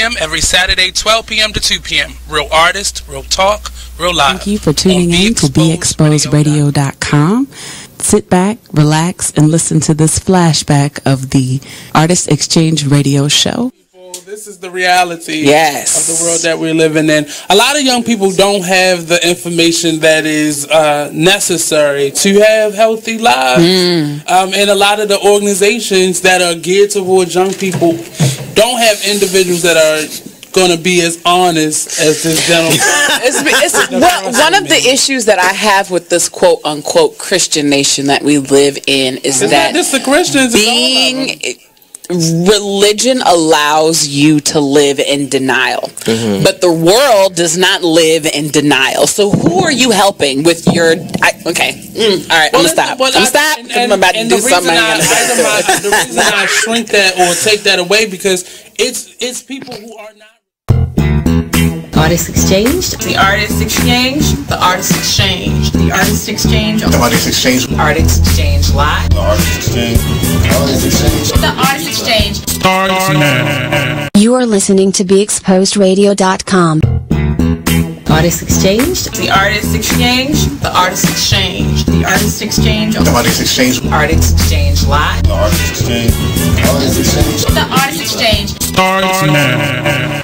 p.m. every Saturday, 12 p.m. to 2 p.m. Real artist, real talk, real live. Thank you for tuning in to TheExposedRadio.com. Sit back, relax, and listen to this flashback of the Artist Exchange radio show. This is the reality of the world that we're living in. A lot of young people don't have the information that is necessary to have healthy lives. And a lot of the organizations that are geared towards young people don't have individuals that are going to be as honest as this gentleman. One of the issues that I have with this quote-unquote Christian nation that we live in is that just the Christians, being... religion allows you to live in denial, but the world does not live in denial. So who are you helping with your... all right, I'm going to stop. I'm about to do something. The reason I shrink that or take that away, because it's people who are not... Artist Exchange. The Artist Exchange. The Artist Exchange. The Artist Exchange. The Artist Exchange. Artist Exchange Live. The Artist Exchange. The Artist Exchange. The Artist Exchange. You are listening to TheExposedRadio.com. Artist Exchange. The Artist Exchange. The Artist Exchange. The Artist Exchange. The Artist Exchange. Artist Exchange Live. The Artist Exchange. The Artist Exchange. The Artist Exchange.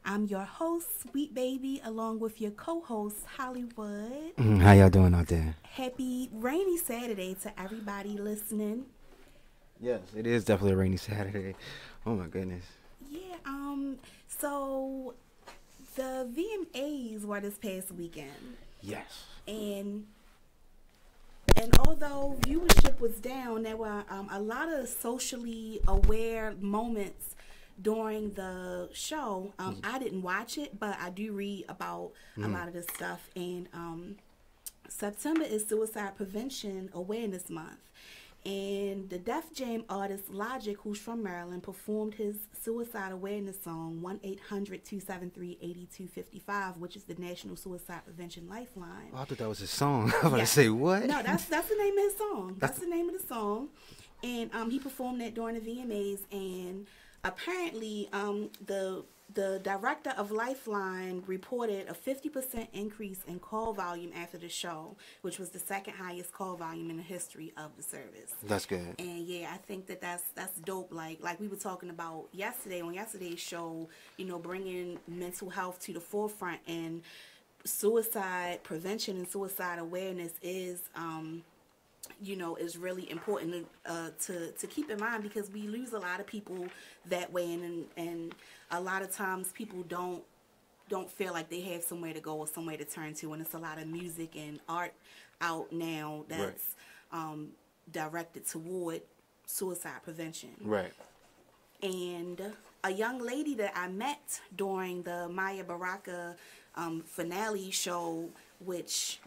I'm your host, Sweet Baby, along with your co-host, HullyWood. How y'all doing out there? Happy rainy Saturday to everybody listening. Yes, it is definitely a rainy Saturday. Oh my goodness. Yeah, so the VMAs were this past weekend. Yes. And although viewership was down, there were a lot of socially aware moments during the show. I didn't watch it, but I do read about a lot of this stuff. And September is Suicide Prevention Awareness Month. And the Def Jam artist Logic, who's from Maryland, performed his suicide awareness song, 1-800-273-8255, which is the National Suicide Prevention Lifeline. Oh, I thought that was his song. I was about to say, what? No, that's the name of his song. That's the name of the song. And he performed that during the VMAs, and apparently, the director of Lifeline reported a 50% increase in call volume after the show, which was the second highest call volume in the history of the service. That's good. And yeah, I think that's dope. Like we were talking about yesterday on yesterday's show, bringing mental health to the forefront, and suicide prevention and suicide awareness is is really important to keep in mind, because we lose a lot of people that way, and a lot of times people don't feel like they have somewhere to go or somewhere to turn to, and it's a lot of music and art out now that's directed toward suicide prevention. Right. And a young lady that I met during the Maya Baraka finale show, which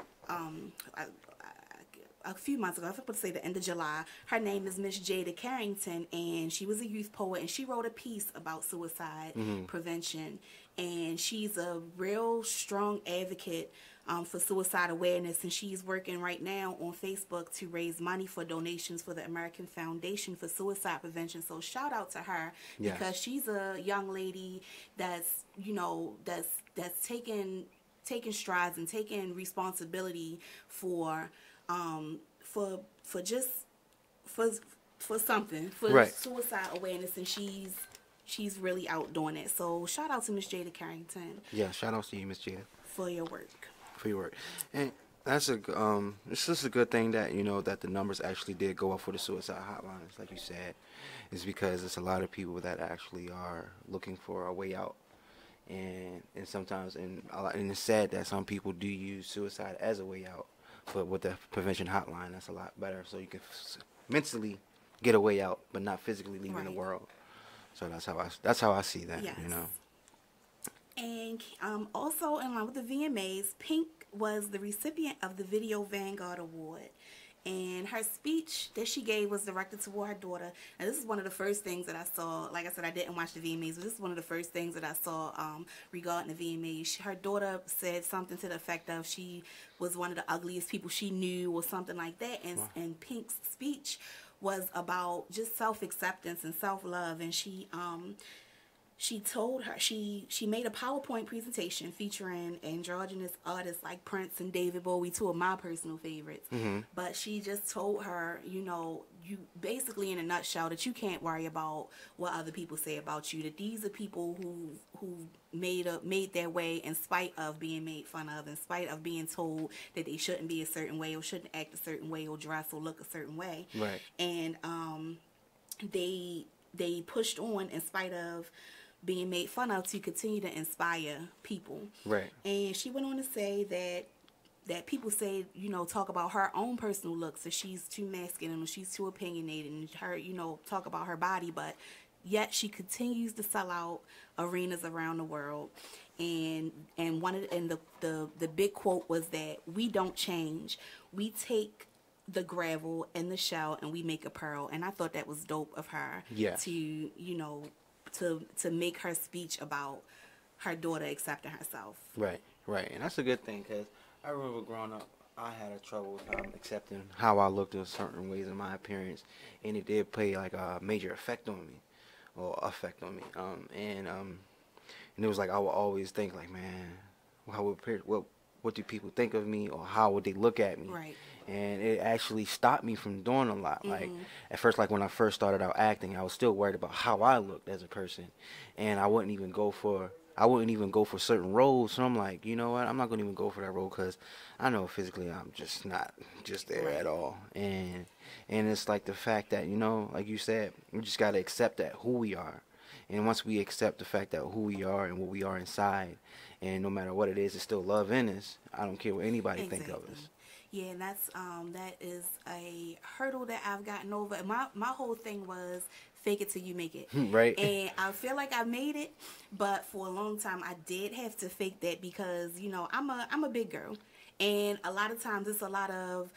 a few months ago, I was supposed to say the end of July. Her name is Miss Jada Carrington, and she was a youth poet, and she wrote a piece about suicide prevention. And she's a real strong advocate for suicide awareness, and she's working right now on Facebook to raise money for donations for the American Foundation for Suicide Prevention. So shout out to her, because she's a young lady that's that's taking strides and taking responsibility for something, for suicide awareness, and she's really out doing it. So shout out to Miss Jada Carrington. Yeah, shout out to you, Miss Jada, for your work. And that's it's just a good thing that that the numbers actually did go up for the suicide hotlines, like you said. Is because it's a lot of people that actually are looking for a way out, and sometimes and it's sad that some people do use suicide as a way out. But with the prevention hotline, that's a lot better, so you can mentally get a way out, but not physically leaving the world. So that's how I see that. Yes. And also, in line with the VMAs, Pink was the recipient of the Video Vanguard Award, And her speech that she gave was directed toward her daughter. And this is one of the first things that I saw. Like I said, I didn't watch the VMAs, but this is one of the first things that I saw regarding the VMAs. Her daughter said something to the effect of she was one of the ugliest people she knew or something like that. And Pink's speech was about just self-acceptance and self-love. And she told her, she made a PowerPoint presentation featuring androgynous artists like Prince and David Bowie, two of my personal favorites. But she just told her, you basically in a nutshell, that you can't worry about what other people say about you, that these are people who made their way in spite of being made fun of, in spite of being told that they shouldn't be a certain way or shouldn't act a certain way or dress or look a certain way. Right. And they pushed on in spite of being made fun of to continue to inspire people. Right. And she went on to say that people say, talk about her own personal looks, that she's too masculine or she's too opinionated, and her, talk about her body, but yet she continues to sell out arenas around the world. And the big quote was that we don't change. We take the gravel and the shell and we make a pearl. And I thought that was dope of her. Yeah. To make her speech about her daughter accepting herself. Right. And that's a good thing, because I remember growing up, I had a trouble accepting how I looked in certain ways in my appearance, and it did play like a major effect on me. And it was like I would always think like, man, what do people think of me, or how would they look at me? Right. And it actually stopped me from doing a lot. Like at first, like when I first started out acting, I was still worried about how I looked as a person, and I wouldn't even go for certain roles. So I'm like, you know what? I'm not gonna even go for that role, because I know physically I'm just not there at all. And it's like the fact that, like you said, we just gotta accept that who we are. And once we accept the fact that who we are and what we are inside, and no matter what it is, it's still love in us. I don't care what anybody think of us. Yeah, and that is a hurdle that I've gotten over. My whole thing was fake it till you make it. Right. And I feel like I made it, but for a long time I did have to fake that, because I'm a big girl, and a lot of times it's a lot of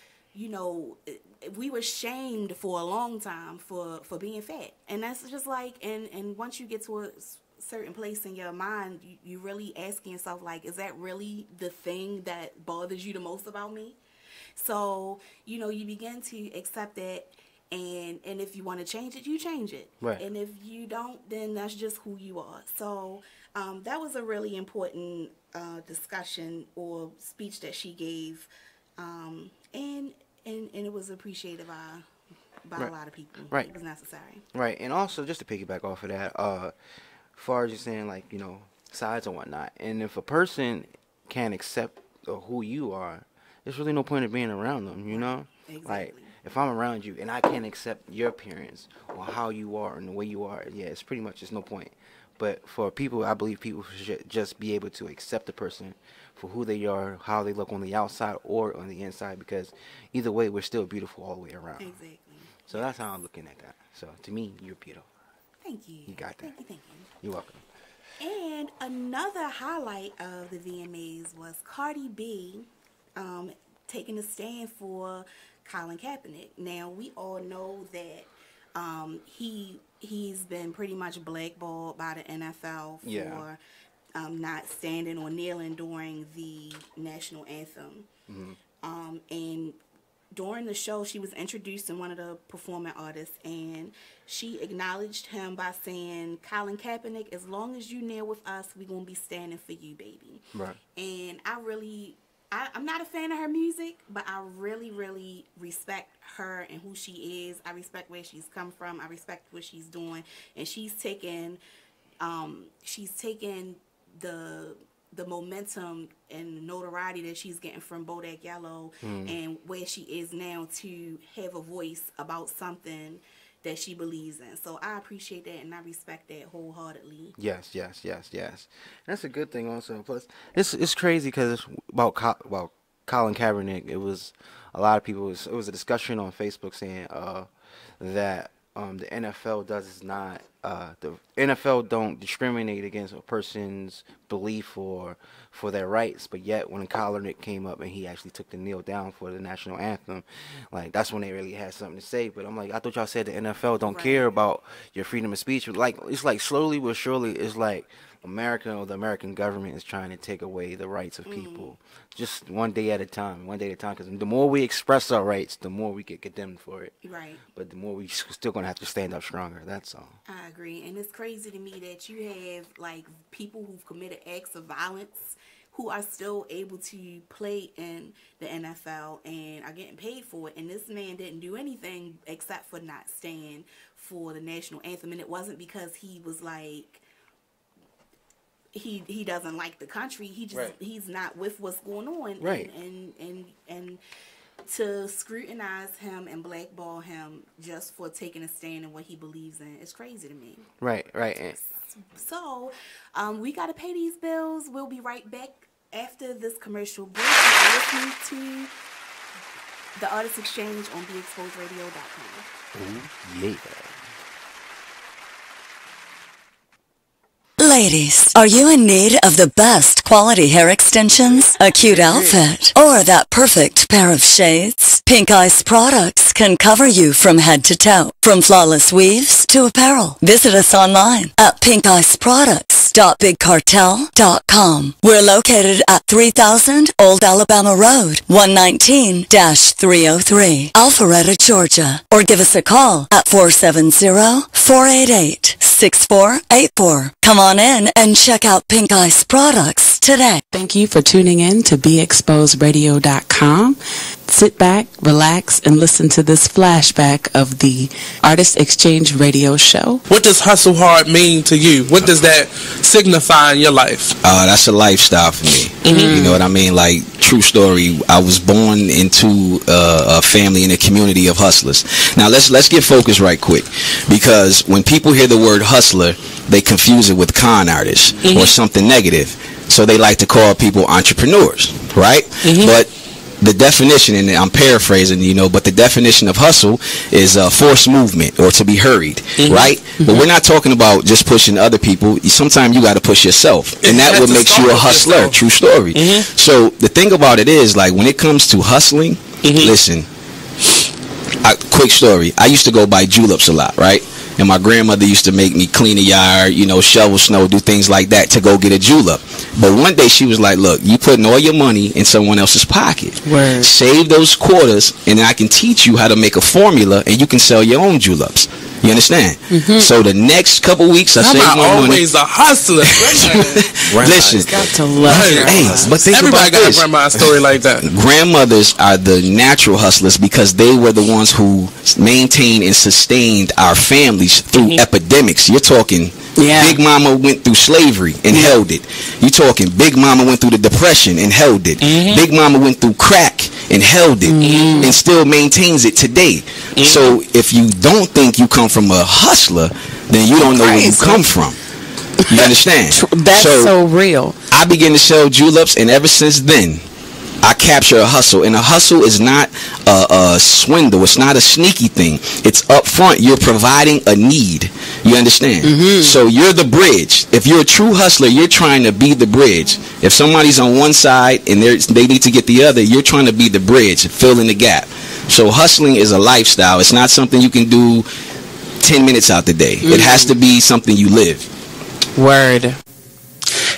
we were shamed for a long time for being fat, and that's just like, and once you get to a certain place in your mind, you really asking yourself, like, is that really the thing that bothers you the most about me? So, you begin to accept it, and if you want to change it, you change it. Right. And if you don't, then that's just who you are. So, that was a really important discussion or speech that she gave, and it was appreciated by a lot of people. Right. It was necessary. Right. And also, just to piggyback off of that, as far as you're saying, like, sides and whatnot, and if a person can't accept who you are, there's really no point in being around them, Exactly. Like, if I'm around you and I can't accept your appearance or how you are and the way you are, yeah, it's pretty much, there's no point. But for people, I believe people should just be able to accept the person for who they are, how they look on the outside or on the inside, because either way, we're still beautiful all the way around. Exactly. So that's how I'm looking at that. So to me, you're beautiful. Thank you. You got that. Thank you. You're welcome. And another highlight of the VMAs was Cardi B taking a stand for Colin Kaepernick. Now, we all know that he's been pretty much blackballed by the NFL for not standing or kneeling during the national anthem. And during the show, she was introducing one of the performing artists, and she acknowledged him by saying, Colin Kaepernick, as long as you kneel with us, we're going to be standing for you, baby. Right. And I'm not a fan of her music, but I really, really respect her and who she is. I respect where she's come from. I respect what she's doing. And she's taken the momentum and notoriety that she's getting from Bodak Yellow and where she is now to have a voice about something that she believes in. So I appreciate that and I respect that wholeheartedly. Yes. That's a good thing also. Plus, it's crazy because about Colin Kaepernick, it was a lot of people, it was a discussion on Facebook saying that the NFL does not the NFL don't discriminate against a person's belief or for their rights, but yet when Kaepernick came up and he actually took the kneel down for the national anthem, like that's when they really had something to say. But I'm like, I thought y'all said the NFL don't care about your freedom of speech. Like, it's like slowly but surely, it's like America or the American government is trying to take away the rights of people, just one day at a time, because the more we express our rights, the more we get condemned for it. Right. But the more we still gonna have to stand up stronger. That's all. I agree, and it's crazy to me that you have like people who've committed acts of violence who are still able to play in the NFL and are getting paid for it. And this man didn't do anything except for not stand for the national anthem, and it wasn't because he was like. He doesn't like the country. He just he's not with what's going on. Right. And to scrutinize him and blackball him just for taking a stand in what he believes in is crazy to me. Right. So we gotta pay these bills. We'll be right back after this commercial break. You're listening to The Artist Exchange on TheExposedRadio.com. Oh yeah. Ladies, are you in need of the best quality hair extensions, a cute outfit, or that perfect pair of shades? Pink Ice Products can cover you from head to toe, from flawless weaves to apparel. Visit us online at pinkiceproducts.bigcartel.com. We're located at 3000 Old Alabama Road, 119-303, Alpharetta, Georgia. Or give us a call at 470-488-6484. Come on in and check out Pink Ice Products today. Thank you for tuning in to BeExposedRadio.com. Sit back, relax, and listen to this flashback of the Artist Exchange radio show. What does hustle hard mean to you? What does that signify in your life? That's a lifestyle for me. You know what I mean? Like, true story, I was born into a family in a community of hustlers. Now, let's get focused right quick, because when people hear the word hustler, they confuse it with con artist or something negative. So they like to call people entrepreneurs, right? But the definition, and I'm paraphrasing, but the definition of hustle is forced movement or to be hurried, right? But we're not talking about just pushing other people. Sometimes you got to push yourself, and that what makes you a hustler. True story. So the thing about it is, like, when it comes to hustling, listen, quick story. I used to go buy juleps a lot, right? And my grandmother used to make me clean the yard, shovel snow, do things like that to go get a julep. But one day she was like, look, you putting all your money in someone else's pocket. Word. Save those quarters, and I can teach you how to make a formula, and you can sell your own juleps. You understand? So the next couple weeks, I saved my money. Always a hustler. Listen, got to love but think everybody about got this. a grandma story like that. Grandmothers are the natural hustlers because they were the ones who maintained and sustained our families through epidemics. You're talking Big Mama went through slavery and held it. You're talking Big Mama went through the Depression and held it. Big Mama went through crack and held it and still maintains it today. So if you don't think you come from a hustler, then you don't know where you come from. You understand? That's so real. I began to sell juleps, and ever since then, I capture a hustle. And a hustle is not a swindle. It's not a sneaky thing. It's up front. You're providing a need. You understand? So you're the bridge. If you're a true hustler, you're trying to be the bridge. If somebody's on one side and they need to get the other, you're trying to be the bridge, fill in the gap. So hustling is a lifestyle. It's not something you can do 10 minutes out the day. It has to be something you live. Word.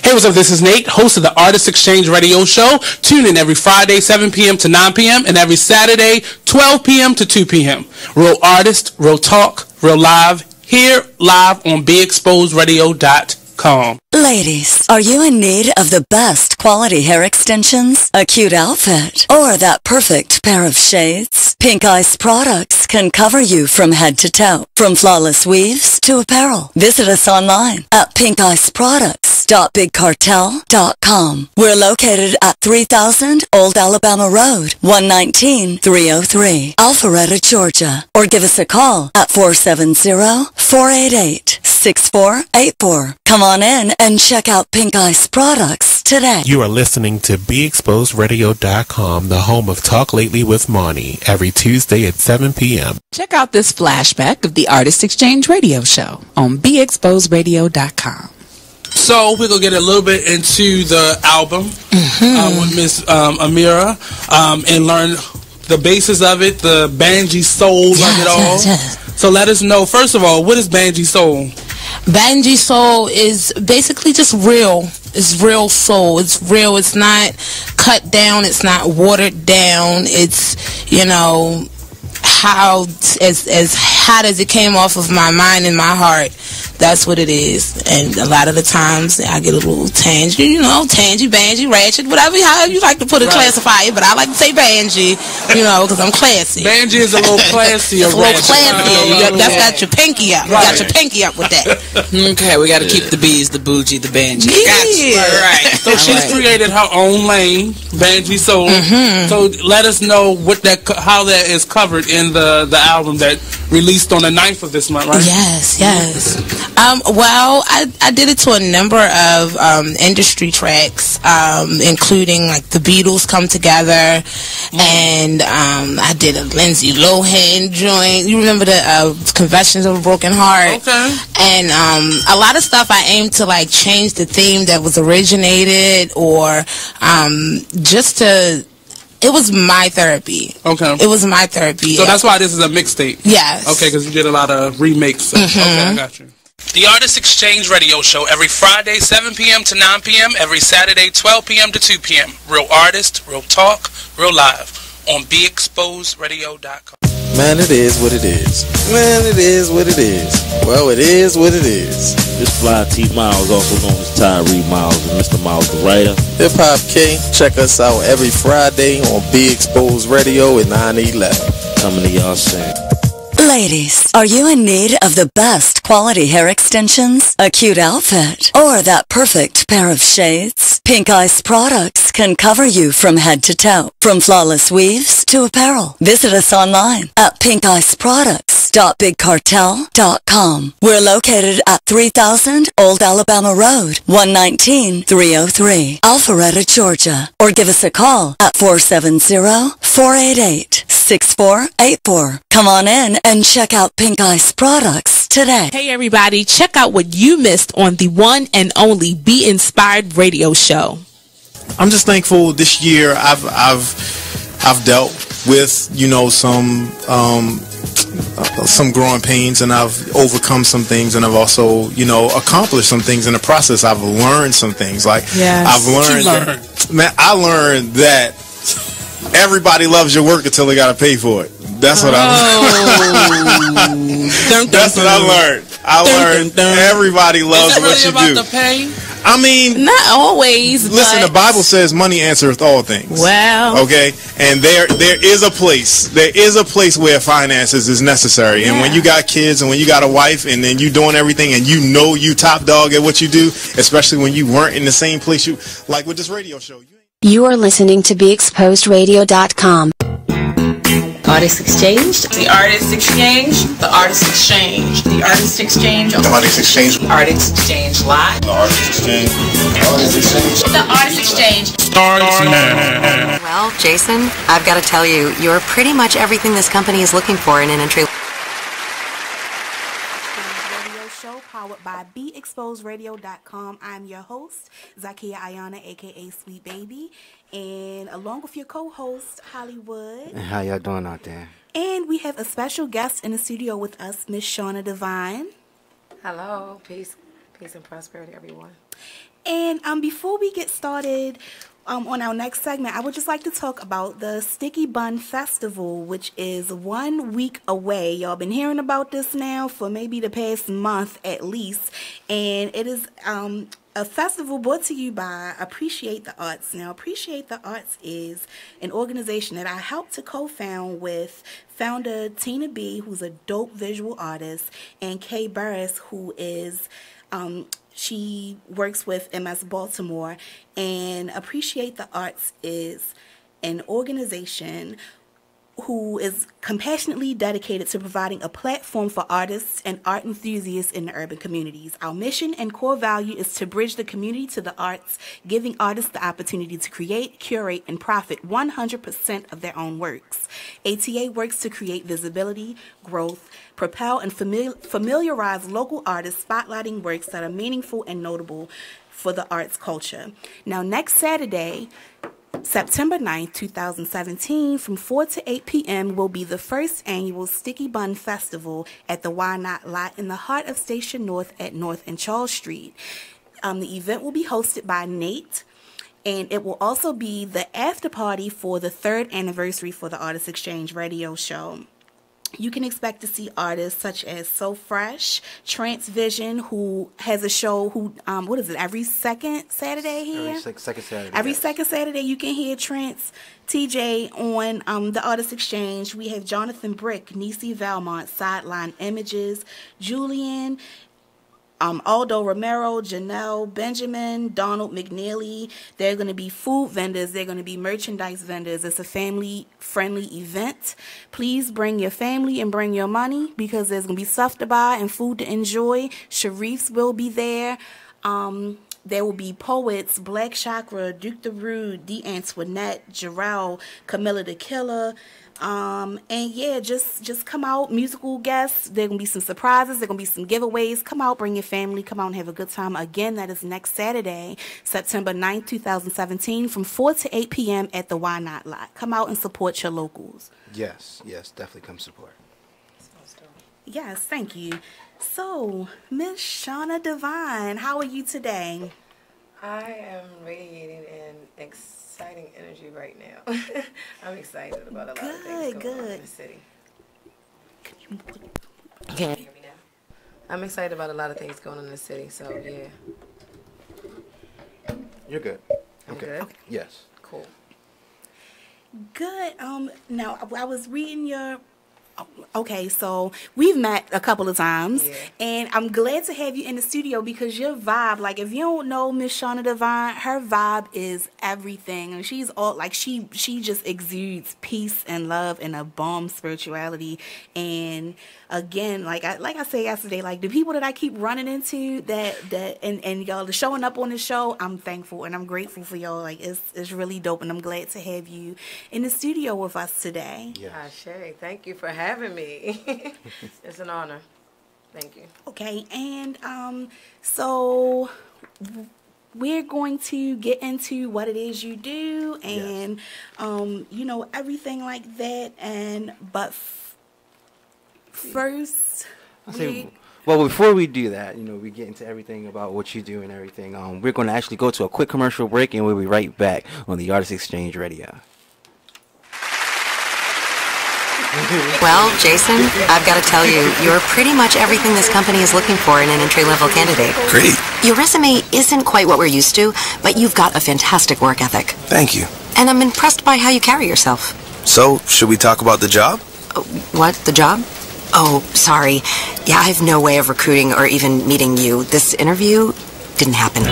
Hey, what's up? This is Nate, host of the Artist Exchange radio show. Tune in every Friday, 7 p.m. to 9 p.m. and every Saturday, 12 p.m. to 2 p.m. Real artist, real talk, real live, here live on BeExposedRadio.com. Ladies, are you in need of the best quality hair extensions, a cute outfit, or that perfect pair of shades? Pink Ice Products can cover you from head to toe, from flawless weaves to apparel. Visit us online at pinkiceproducts.bigcartel.com. We're located at 3000 Old Alabama Road, 119-303, Alpharetta, Georgia. Or give us a call at 470-488-6484. Come on in and check out Pink Ice Products products today. You are listening to BeExposedRadio.com, the home of Talk Lately with Monty, every Tuesday at 7 p.m. Check out this flashback of the Artist Exchange radio show on BeExposedRadio.com. So we're going to get a little bit into the album with Miss Amira and learn the basis of it, the Banji soul of it all. Yes. So let us know, first of all, what is Banji soul? Banji soul is basically just real. It's real soul. It's real. It's not cut down. It's not watered down. It's, you know, how as hot as it came off of my mind and my heart. That's what it is. And a lot of the times I get a little tangy, you know, banji, ratchet, whatever, however you like to put it, classify it. But I like to say banji, you know, because I'm classy. Banji is a little classier. It's a little classier. That's got your pinky up. You got your pinky up with that. Okay, we got to keep the B's, the bougie, the banji. Yeah. Right. So she's created her own lane, Banji soul. So let us know what how that is covered in the album that released on the 9th of this month, right? Yes. Well, I did it to a number of industry tracks, including like the Beatles Come Together, and I did a Lindsay Lohan joint. You remember the Confessions of a Broken Heart? Okay. And a lot of stuff I aimed to like change the theme that was originated, or just to. It was my therapy. Okay. It was my therapy. So that's why this is a mixtape. Yes. Okay, because you did a lot of remakes. Okay, I got you. The Artist Exchange radio show every Friday, 7 p.m. to 9 p.m., every Saturday, 12 p.m. to 2 p.m. Real artist, real talk, real live on BeExposedRadio.com. Man, it is what it is. Man, it is what it is. Well, it is what it is. This Fly T Miles, also known as Tyree Miles, and Mr. Miles the writer. Hip Hop K, check us out every Friday on Be Exposed Radio at 9/11. Coming to y'all soon. Ladies, are you in need of the best quality hair extensions, a cute outfit, or that perfect pair of shades? Pink Ice Products can cover you from head to toe, from flawless weaves to apparel. Visit us online at pinkiceproducts.bigcartel.com. We're located at 3000 Old Alabama Road, 119-303, Alpharetta, Georgia. Or give us a call at 470-488-6484. Come on in and check out Pink Ice Products today. Hey everybody, check out what you missed on the one and only Be Inspired radio show. I'm just thankful this year I've dealt with, you know, some growing pains, and I've overcome some things, and I've also, you know, accomplished some things in the process. I've learned some things. Like I've learned I learned that everybody loves your work until they got to pay for it. That's what I learned. That's what I learned. I learned everybody loves what you do. About the pay? I mean, not always. Listen, the Bible says money answereth all things. Well, okay, and there is a place. There is a place where finances is necessary. And when you got kids and when you got a wife and then you doing everything and you know you top dog at what you do, especially when you weren't in the same place you like with this radio show. You are listening to BeExposedRadio.com. Artist Exchange. The Artist Exchange. The Artist Exchange. The Artist Exchange. The Artist Exchange. Artist Exchange Live. The Artist Exchange. The Artist Exchange. The Artist Exchange. Well, Jason, I've got to tell you, you're pretty much everything this company is looking for in an entry. Show powered by BeExposedRadio.com. I'm your host, Zakiya Ayanna, aka Sweet Baby, and along with your co-host, HullyWood. And how y'all doing out there? And we have a special guest in the studio with us, Miss Shawna Divine. Hello, peace and prosperity, everyone. And before we get started on our next segment, I would just like to talk about the Sticky Bun Festival, which is 1 week away. Y'all been hearing about this now for maybe the past month at least. And it is a festival brought to you by Appreciate the Arts. Now, Appreciate the Arts is an organization that I helped to co-found with founder Tina B, who's a dope visual artist, and Kay Burris, who is... she works with MS Baltimore, and Appreciate the Arts is an organization who is compassionately dedicated to providing a platform for artists and art enthusiasts in the urban communities. Our mission and core value is to bridge the community to the arts, giving artists the opportunity to create, curate, and profit 100% of their own works. ATA works to create visibility, growth, propel, and familiarize local artists, spotlighting works that are meaningful and notable for the arts culture. Now, next Saturday, September 9th, 2017, from 4 to 8 p.m. will be the first annual Sticky Bun Festival at the Why Not lot in the heart of Station North at North and Charles Street. The event will be hosted by Nate, and it will also be the after party for the 3rd anniversary for the Artist Exchange radio show. You can expect to see artists such as So Fresh, Trance Vision, who has a show every second Saturday here? Every second Saturday. Every second Saturday you can hear Trance TJ on the Artist Exchange. We have Jonathan Brick, Nisi Valmont, Sideline Images, Julian, Aldo Romero, Janelle Benjamin, Donald McNeely. They're going to be food vendors. They're going to be merchandise vendors. It's a family-friendly event. Please bring your family and bring your money because there's going to be stuff to buy and food to enjoy. Sharifs will be there. There will be poets, Black Chakra, Duke the Rude, D. Antoinette, Jarrell, Camilla the Killer. And yeah, just come out, musical guests. There gonna be some surprises. There gonna be some giveaways. Come out, bring your family. Come out and have a good time. Again, that is next Saturday, September 9th, 2017, from 4 to 8 p.m. at the Why Not lot. Come out and support your locals. Yes, definitely come support. Yes, thank you. So, Miss Shawna Devine, how are you today? I am radiating an exciting energy right now. I'm excited about a lot of things going on in the city. Can you hear me now? I'm excited about a lot of things going on in the city, so yeah. You're good. I'm good? Okay. Yes. Cool. Good. Now, I was reading your... Okay, so we've met a couple of times, and I'm glad to have you in the studio because your vibe, like if you don't know Miss Shawna Devine, her vibe is everything, and she's all like she just exudes peace and love and a bomb spirituality. And again, like I said yesterday, like the people that I keep running into and y'all are showing up on the show, I'm thankful and I'm grateful for y'all. Like it's really dope, and I'm glad to have you in the studio with us today. Shay, thank you for having me. It's an honor. Thank you. Okay, and so we're going to get into what it is you do and you know, everything like that, and but first well, before we do that, you know, we get into everything about what you do and everything. We're going to actually go to a quick commercial break, and we'll be right back on the Artist Exchange Radio. Well, Jason, I've got to tell you, you're pretty much everything this company is looking for in an entry-level candidate. Great. Your resume isn't quite what we're used to, but you've got a fantastic work ethic. Thank you. And I'm impressed by how you carry yourself. So, should we talk about the job? What? The job? Oh, sorry. Yeah, I have no way of recruiting or even meeting you. This interview didn't happen.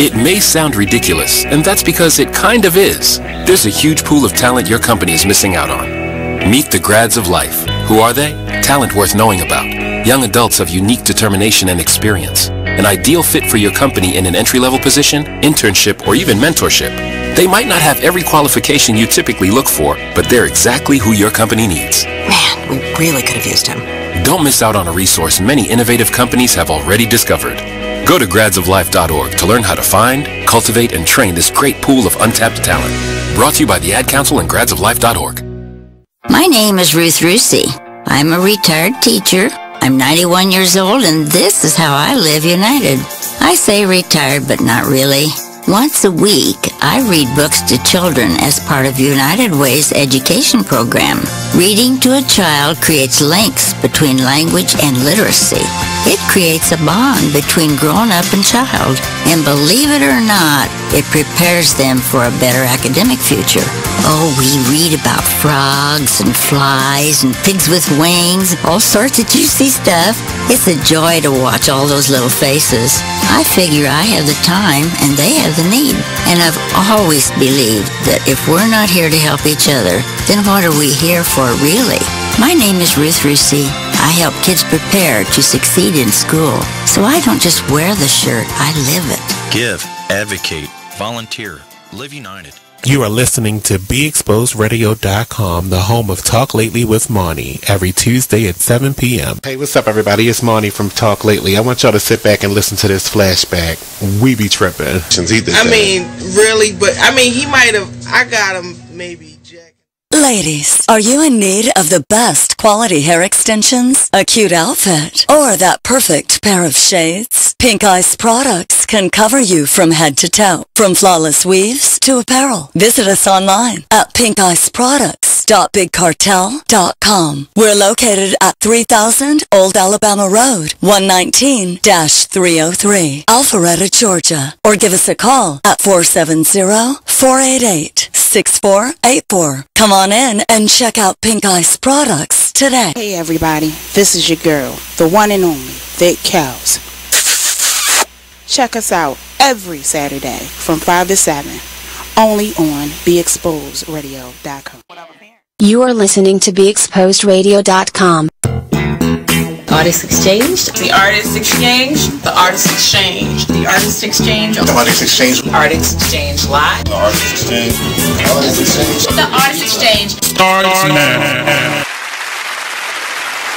It may sound ridiculous, and that's because it kind of is. There's a huge pool of talent your company is missing out on. Meet the grads of life. Who are they? Talent worth knowing about. Young adults of unique determination and experience. An ideal fit for your company in an entry-level position, internship, or even mentorship. They might not have every qualification you typically look for, but they're exactly who your company needs. Man, we really could have used him. Don't miss out on a resource many innovative companies have already discovered. Go to gradsoflife.org to learn how to find, cultivate, and train this great pool of untapped talent. Brought to you by the Ad Council and gradsoflife.org. My name is Ruth Rusey. I'm a retired teacher. I'm 91 years old, and this is how I live United. I say retired, but not really. Once a week, I read books to children as part of United Way's education program. Reading to a child creates links between language and literacy. It creates a bond between grown-up and child. And believe it or not, it prepares them for a better academic future. Oh, we read about frogs and flies and pigs with wings, all sorts of juicy stuff. It's a joy to watch all those little faces. I figure I have the time and they have the need. And I've always believed that if we're not here to help each other, then what are we here for really? My name is Ruth Rusey. I help kids prepare to succeed in school. So I don't just wear the shirt, I live it. Give, advocate, volunteer, live united. You are listening to BeExposedRadio.com, the home of Talk Lately with Monty, every Tuesday at 7 p.m. Hey, what's up, everybody? It's Monty from Talk Lately. I want y'all to sit back and listen to this flashback. We be tripping. I mean, really, but I mean, he might have. I got him maybe. Ladies, are you in need of the best quality hair extensions, a cute outfit, or that perfect pair of shades? Pink Ice products can cover you from head to toe, from flawless weaves to apparel. Visit us online at pinkiceproducts.bigcartel.com. We're located at 3000 Old Alabama Road, 119-303, Alpharetta, Georgia. Or give us a call at 470-488-6484. Come on in and check out Pink Ice products today. Hey everybody, this is your girl, the one and only Thick Couser. Check us out every Saturday from 5 to 7, only on TheArtistExchange.com. You are listening to TheArtistExchange.com. Artist Exchange. The Artist Exchange. The Artist Exchange. The Artist Exchange. The Artist Exchange. Artist Exchange Live. The Artist Exchange. The Artist Exchange. The Artist Exchange. Starts now.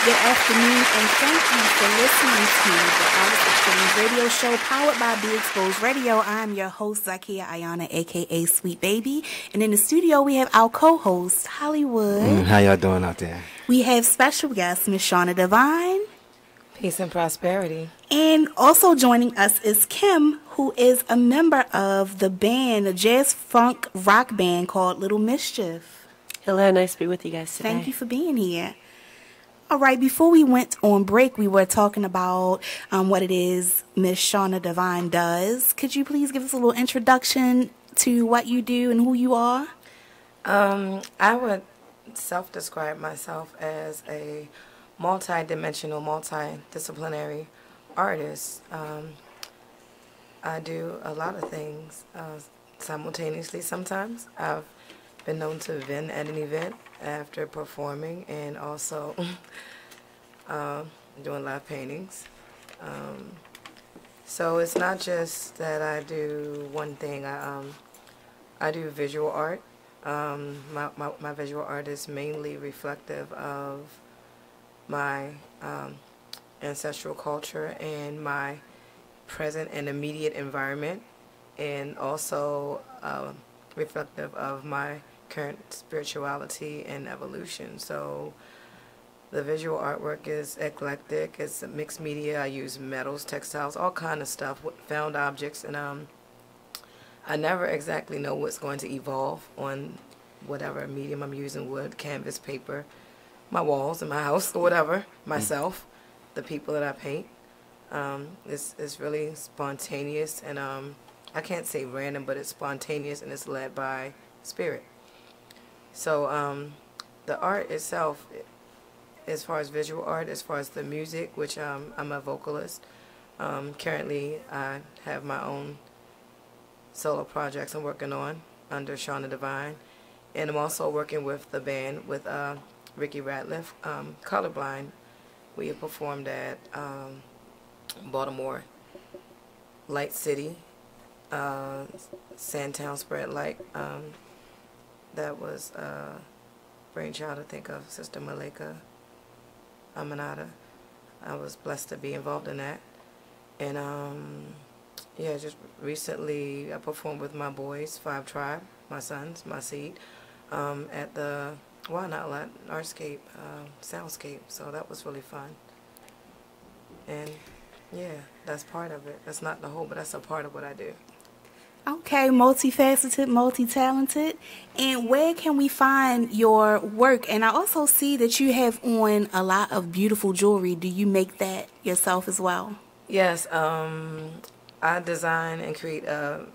Good afternoon, and thank you for listening to the Artist Exchange radio show powered by Be Exposed Radio. I'm your host, Zakiya Ayanna, a.k.a. Sweet Baby. And in the studio, we have our co-host, HullyWood. How y'all doing out there? We have special guest, Miss Shawna Divine. Peace and prosperity. And also joining us is Kim, who is a member of the band, a jazz funk rock band called Little Mischief. Hello, nice to be with you guys today. Thank you for being here. All right, before we went on break, we were talking about what it is Miss Shawna Divine does. Could you please give us a little introduction to what you do and who you are? I would self-describe myself as a multi-dimensional, multidisciplinary artist. I do a lot of things simultaneously sometimes. I've been known to vent at an event after performing, and also doing live paintings. So it's not just that I do one thing. I do visual art. My visual art is mainly reflective of my ancestral culture and my present and immediate environment, and also reflective of my current spirituality and evolution. So the visual artwork is eclectic. It's a mixed media. I use metals, textiles, all kind of stuff, found objects, and I never exactly know what's going to evolve on whatever medium I'm using: wood, canvas, paper, my walls in my house, or whatever, myself, the people that I paint. It's really spontaneous, and I can't say random, but it's spontaneous, and it's led by spirit. So the art itself, as far as visual art, as far as the music, which I'm a vocalist. Currently, I have my own solo projects I'm working on under Shawna Divine, and I'm also working with the band with Ricky Ratliff, Colorblind. We have performed at Baltimore, Light City, Sandtown Spread Light. That was brainchild, I think, of Sister Malika Aminata. I was blessed to be involved in that. And yeah, just recently I performed with my boys, 5 Tribe, my sons, my seed, at the Wild Outlet Artscape, Soundscape. So that was really fun. And yeah, that's part of it. That's not the whole, but that's a part of what I do. Okay, multifaceted, multi-talented. And where can we find your work? And I also see that you have on a lot of beautiful jewelry. Do you make that yourself as well? Yes, I design and create a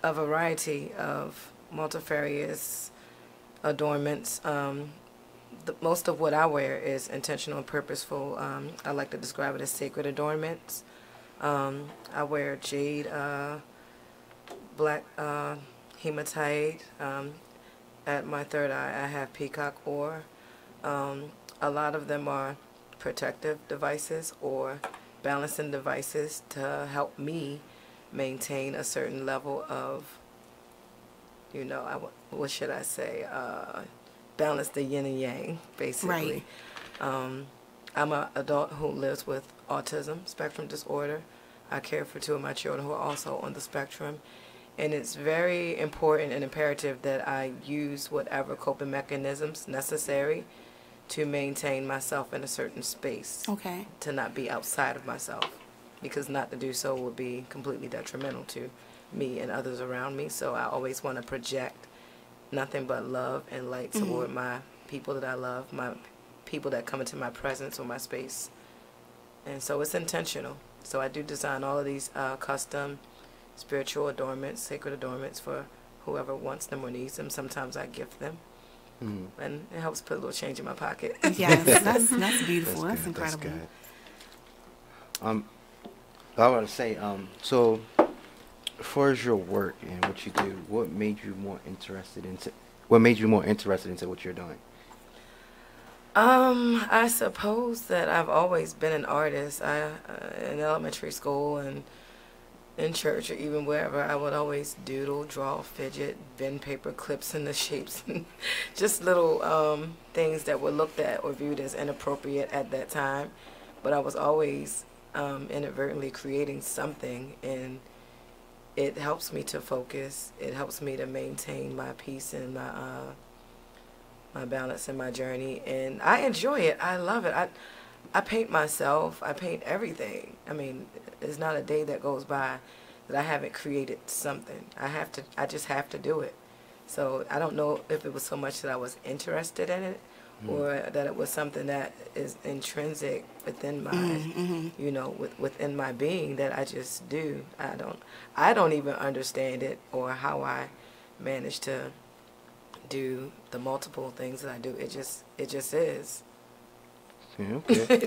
variety of multifarious adornments. Most of what I wear is intentional and purposeful. I like to describe it as sacred adornments. I wear jade, black hematite. At my third eye, I have peacock ore. A lot of them are protective devices or balancing devices to help me maintain a certain level of, you know, what should I say, balance the yin and yang, basically. Right. I'm an adult who lives with autism spectrum disorder. I care for 2 of my children who are also on the spectrum. And it's very important and imperative that I use whatever coping mechanisms necessary to maintain myself in a certain space. Okay. To not be outside of myself. Because not to do so would be completely detrimental to me and others around me. So I always want to project nothing but love and light toward my people that I love, my people that come into my presence or my space. And so it's intentional. So I do design all of these custom spiritual adornments, sacred adornments for whoever wants them or needs them. Sometimes I gift them. And it helps put a little change in my pocket. Yes, that's beautiful. That's incredible. That's good. I want to say, so as far as your work and what you do, what made you more interested into what you're doing? I suppose that I've always been an artist. In elementary school and in church or even wherever, I would always doodle, draw, fidget, bend paper clips in the shapes, just little things that were looked at or viewed as inappropriate at that time. But I was always inadvertently creating something, and it helps me to focus. It helps me to maintain my peace and my balance in my journey, and I enjoy it. I love it. I paint myself. I paint everything. I mean, there's not a day that goes by that I haven't created something. I just have to do it. So I don't know if it was so much that I was interested in it, or that it was something that is intrinsic within my, you know, within my being that I just do. I don't even understand it or how I manage to do the multiple things that I do. It just is. Yeah, okay.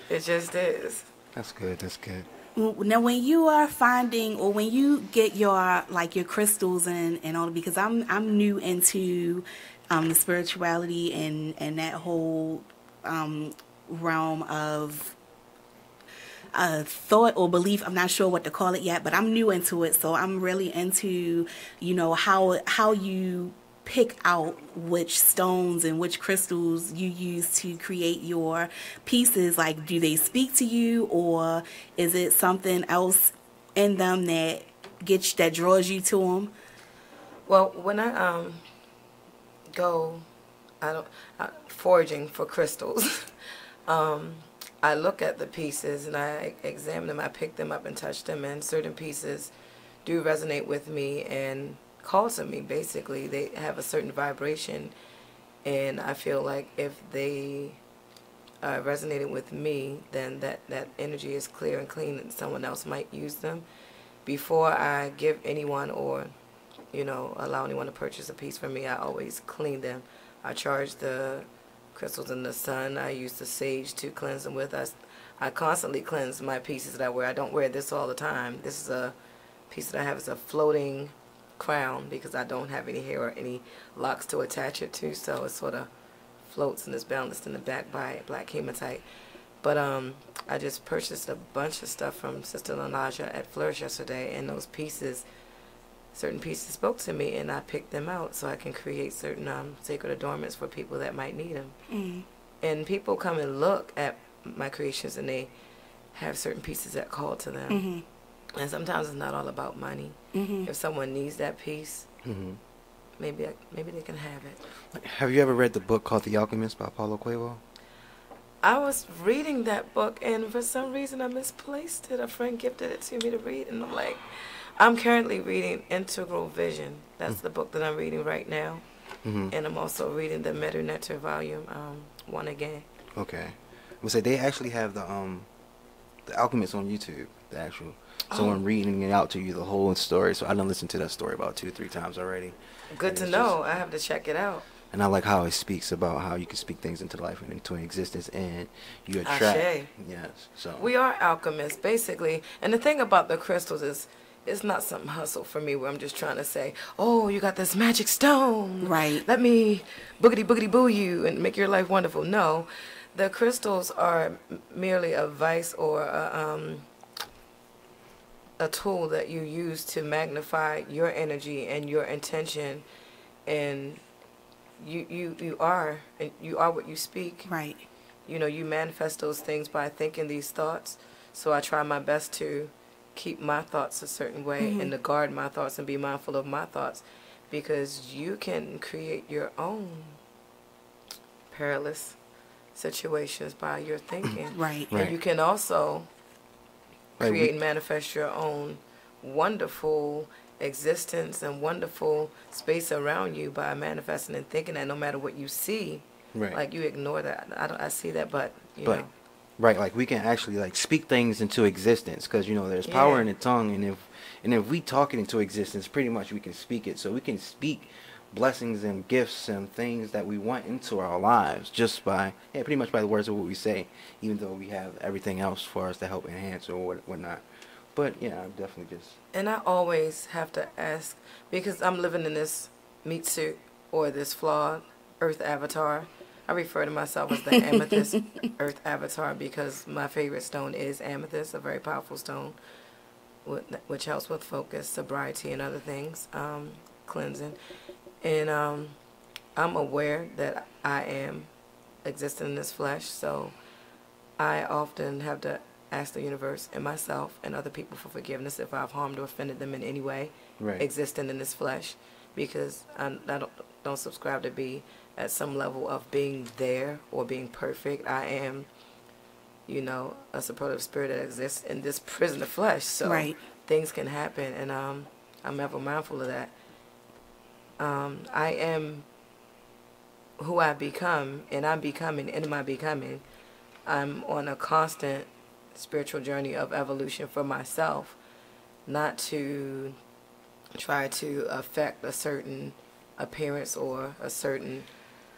it just is. That's good. That's good. Now, when you are finding, or when you get your crystals and all, because I'm new into the spirituality and that whole realm of thought or belief. I'm not sure what to call it yet, but I'm new into it, so I'm really into, you know, how you pick out which stones and which crystals you use to create your pieces. Like, do they speak to you, or is it something else in them that draws you to them? Well, when I go foraging for crystals, I look at the pieces and I examine them. I pick them up and touch them, and certain pieces do resonate with me and call to me. Basically, they have a certain vibration, and I feel like if they resonated with me, then that energy is clear and clean, and someone else might use them. Before I give anyone, or, you know, allow anyone to purchase a piece from me, I always clean them. I charge the crystals in the sun. I use the sage to cleanse them with. I constantly cleanse my pieces that I wear. I don't wear this all the time. This is a piece that I have. Is a floating crown because I don't have any hair or any locks to attach it to, so it sort of floats and is balanced in the back by black hematite. But I just purchased a bunch of stuff from Sister Lanaja at Flourish yesterday, and those pieces, certain pieces spoke to me, and I picked them out so I can create certain sacred adornments for people that might need them. And people come and look at my creations, and they have certain pieces that call to them. And sometimes it's not all about money. If someone needs that piece, maybe they can have it. Have you ever read the book called The Alchemist by Paulo Coelho? I was reading that book, and for some reason I misplaced it. A friend gifted it to me to read, and I'm like, I'm currently reading Integral Vision. That's the book that I'm reading right now. And I'm also reading the Medu Nectar Volume 1 again. Okay. Well, say they actually have the Alchemist on YouTube, the actual. Someone reading it out to you, the whole story. So I done listened to that story about 2-3 times already. Good to know. I have to check it out. And I like how it speaks about how you can speak things into life and into existence, and you attract. Ashe. Yes. So we are alchemists, basically. And the thing about the crystals is, it's not some hustle for me where I'm just trying to say, oh, you got this magic stone. Right. Let me boogity boo you and make your life wonderful. No, the crystals are merely a vice or a tool that you use to magnify your energy and your intention, and you are what you speak. Right. You know, you manifest those things by thinking these thoughts. So I try my best to keep my thoughts a certain way and to guard my thoughts and be mindful of my thoughts, because you can create your own perilous situations by your thinking. Right. And you can also create and manifest your own wonderful existence and wonderful space around you by manifesting and thinking that no matter what you see, like you ignore that. I see that, but you know. Right, like we can actually like speak things into existence, because you know there's power in the tongue, and if we talk it into existence, pretty much we can speak it. So we can speak blessings and gifts and things that we want into our lives just by pretty much by the words of what we say, even though we have everything else for us to help enhance or whatnot. But yeah, I'm definitely just. And I always have to ask, because I'm living in this meat suit or this flawed earth avatar. I refer to myself as the amethyst earth avatar because my favorite stone is amethyst, a very powerful stone, which helps with focus, sobriety, and other things, cleansing. And I'm aware that I am existing in this flesh, so I often have to ask the universe and myself and other people for forgiveness if I've harmed or offended them in any way, existing in this flesh, because I don't subscribe to be at some level of being there or being perfect. I am, you know, a supportive spirit that exists in this prison of flesh, so things can happen, and I'm ever mindful of that. I am who I become, and I'm becoming, and in my becoming, I'm on a constant spiritual journey of evolution for myself, not to try to affect a certain appearance or a certain,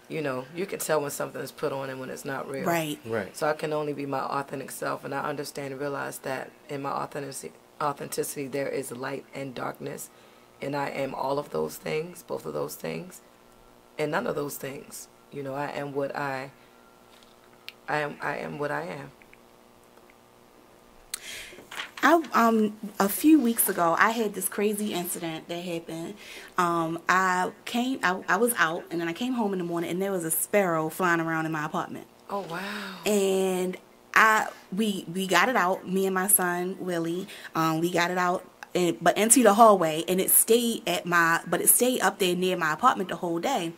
you know, you can tell when something is put on and when it's not real. Right. So I can only be my authentic self, and I understand and realize that in my authenticity there is light and darkness, and I am all of those things, both of those things, and none of those things. You know, I am what I am what I am. A few weeks ago, I had this crazy incident that happened. I was out, and then I came home in the morning, and there was a sparrow flying around in my apartment. Oh wow! And we got it out. Me and my son Willie, we got it out, but into the hallway, and it stayed up there near my apartment the whole day.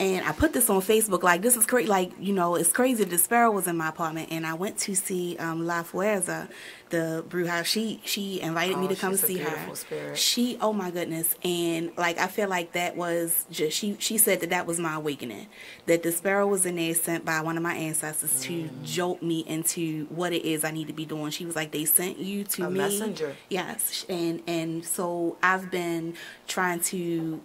And I put this on Facebook, like, this is crazy, like, you know, it's crazy. The sparrow was in my apartment, and I went to see La Fuerza, the brew house. She invited me to come see her. Spirit. Oh my goodness. And, like, I feel like that was just, she said that was my awakening, that the sparrow was in there sent by one of my ancestors to jolt me into what it is I need to be doing. She was like, they sent you to me. A messenger. Yes. And so I've been trying to,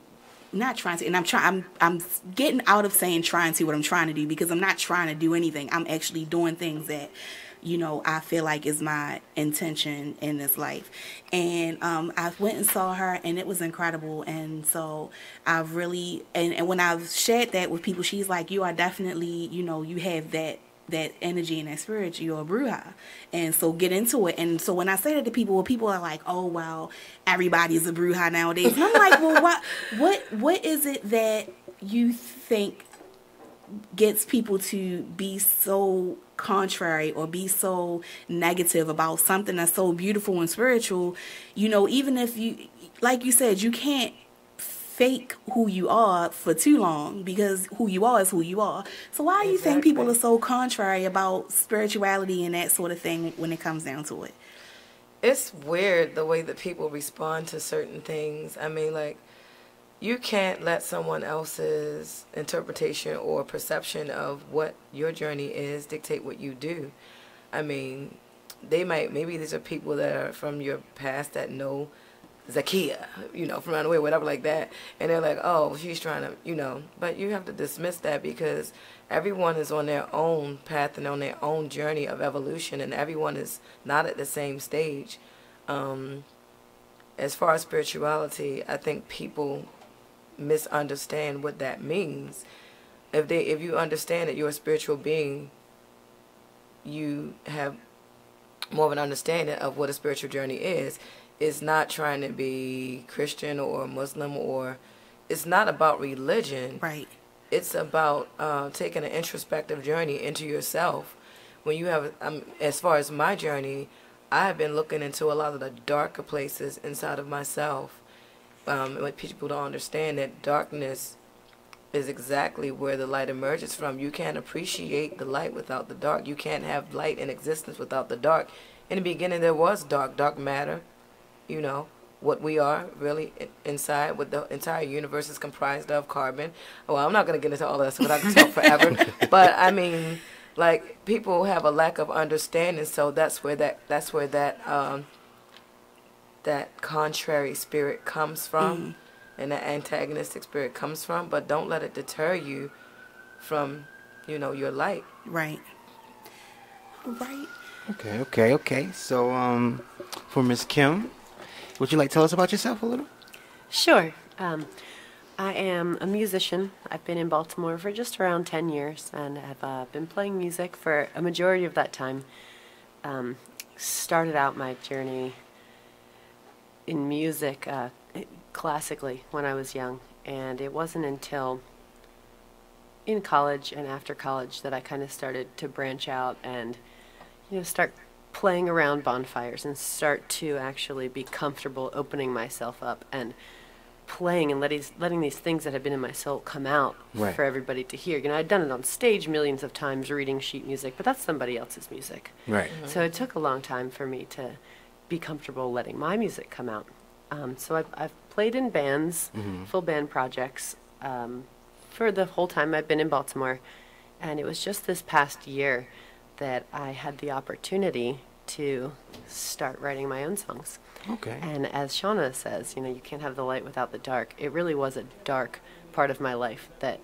I'm getting out of saying trying to what I'm trying to do, because I'm not trying to do anything. I'm actually doing things that, you know, I feel like is my intention in this life. And I went and saw her, and it was incredible. And so I've really, and when I've shared that with people, she's like, you are definitely, you know, you have that energy and that spirit, you're a bruja. And so get into it. And so when I say that to people, people are like, oh, well, everybody's a bruja nowadays. And I'm like, well, what is it that you think gets people to be so contrary or be so negative about something that's so beautiful and spiritual? You know, even if you, like you said, you can't fake who you are for too long, because who you are is who you are. So why do you think people are so contrary about spirituality and that sort of thing when it comes down to it? it's weird the way that people respond to certain things. I mean, like, you can't let someone else's interpretation or perception of what your journey is dictate what you do. I mean, maybe these are people that are from your past that know Zakiya, you know, from around the way, whatever like that. And they're like, oh, she's trying to, you know. But you have to dismiss that because everyone is on their own path and on their own journey of evolution, and everyone is not at the same stage. As far as spirituality, I think people misunderstand what that means. If you understand that you're a spiritual being, you have more of an understanding of what a spiritual journey is. It's not trying to be Christian or Muslim, or it's not about religion. Right. It's about taking an introspective journey into yourself. When you have, as far as my journey, I have been looking into a lot of the darker places inside of myself. What people don't understand, that darkness is exactly where the light emerges from. You can't appreciate the light without the dark. You can't have light in existence without the dark. In the beginning, there was dark matter. You know, what we are really inside, what the entire universe is comprised of, carbon. Well, I'm not going to get into all of that stuff, I can talk forever. But, I mean, like, people have a lack of understanding, so that's where that contrary spirit comes from, and that antagonistic spirit comes from. But don't let it deter you from, you know, your light. Right. Right. Okay. So, for Miss Kim, would you like to tell us about yourself a little? Sure. I am a musician. I've been in Baltimore for just around 10 years, and have been playing music for a majority of that time. Started out my journey in music classically when I was young, and it wasn't until in college and after college that I kind of started to branch out and, you know, start playing around bonfires and start to actually be comfortable opening myself up and playing and letting these things that have been in my soul come out for everybody to hear. You know, I'd done it on stage millions of times reading sheet music, but that's somebody else's music. Right. So it took a long time for me to be comfortable letting my music come out. So I've played in bands, full band projects, for the whole time I've been in Baltimore. And it was just this past year that I had the opportunity to start writing my own songs. Okay. And as Shawna says, you know, you can't have the light without the dark. It really was a dark part of my life that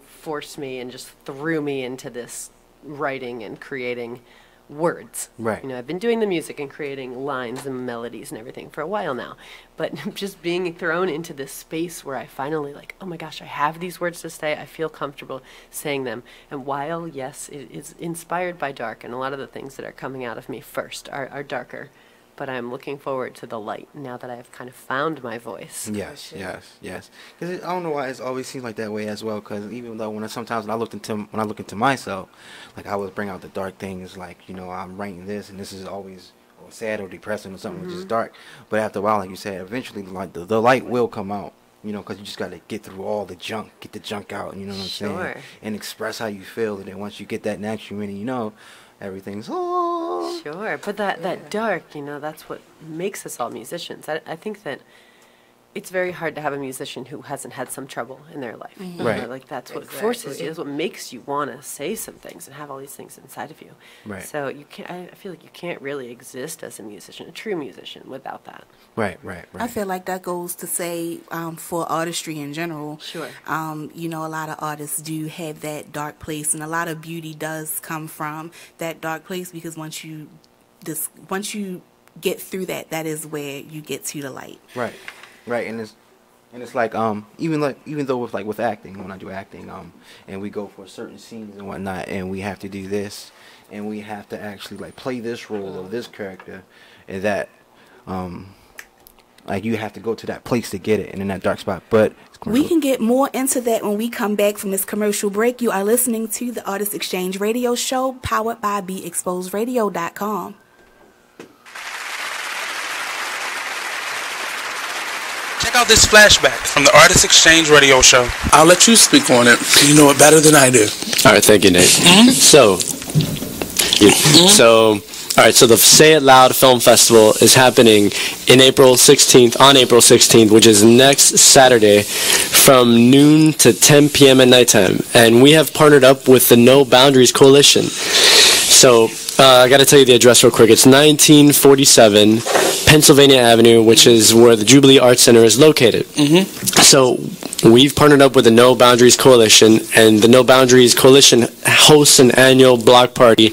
forced me and just threw me into this writing and creating words. Right. You know, I've been doing the music and creating lines and melodies and everything for a while now, but just being thrown into this space where I finally like, oh my gosh, I have these words to say. I feel comfortable saying them. And while, yes, it is inspired by dark, and a lot of the things that are coming out of me first are darker, but I'm looking forward to the light now that I've kind of found my voice. Yes. Because I don't know why it always seems like that way as well. Because even though when I look into myself, like I would bring out the dark things, like, you know, I'm writing this and this is always sad or depressing or something which is dark. But after a while, like you said, eventually like the light will come out. You know, because you just got to get through all the junk, get the junk out. You know what I'm saying? And express how you feel. And then once you get that natural, you know, everything's Sure, but that dark, you know, that's what makes us all musicians. I think that it's very hard to have a musician who hasn't had some trouble in their life. Right. You know, like that's what forces you. That's what makes you want to say some things and have all these things inside of you. Right. So you can't. I feel like you can't really exist as a musician, a true musician, without that. Right. I feel like that goes to say for artistry in general. Sure. You know, a lot of artists do have that dark place, and a lot of beauty does come from that dark place, because once you get through that is where you get to the light. Right, and it's like even though with acting, when I do acting, and we go for certain scenes and whatnot, and we have to do this, and we have to actually like play this role of this character, and that like you have to go to that place to get it, and in that dark spot. But we can get more into that when we come back from this commercial break. You are listening to the Artist Exchange radio show, powered by BeExposedRadio.com. Check out this flashback from the Artist Exchange radio show. I'll let you speak on it. You know it better than I do. All right, thank you, Nate. So All right, so the Say It Loud Film Festival is happening on April 16th, which is next Saturday from noon to 10 p.m. at nighttime. And we have partnered up with the No Boundaries Coalition. So I got to tell you the address real quick. It's 1947 Pennsylvania Avenue, which is where the Jubilee Arts Center is located. So we've partnered up with the No Boundaries Coalition, and the No Boundaries Coalition hosts an annual block party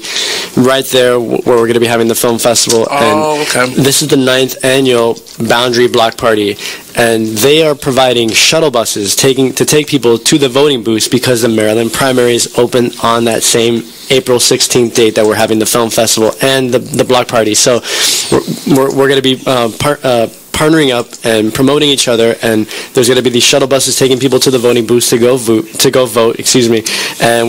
right there where we're going to be having the film festival. And this is the 9th annual Boundary Block Party, and they are providing shuttle buses to take people to the voting booths because the Maryland primaries open on that same April 16th date that we're having the film festival and the block party. So we're going to be partnering up and promoting each other, and there's going to be these shuttle buses taking people to the voting booths to go vote, and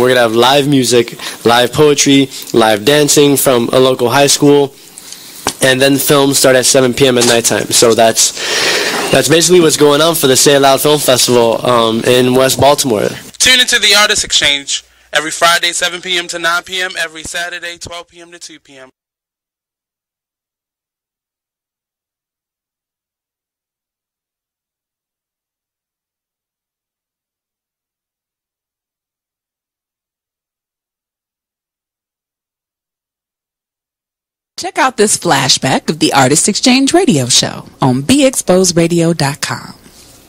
we're going to have live music, live poetry, live dancing from a local high school, and then films start at 7 p.m. at nighttime. So that's basically what's going on for the Say It Loud Film Festival in West Baltimore. Tune into the Artist Exchange every Friday 7 p.m. to 9 p.m., every Saturday 12 p.m. to 2 p.m. Check out this flashback of the Artist Exchange radio show on BeExposedRadio.com.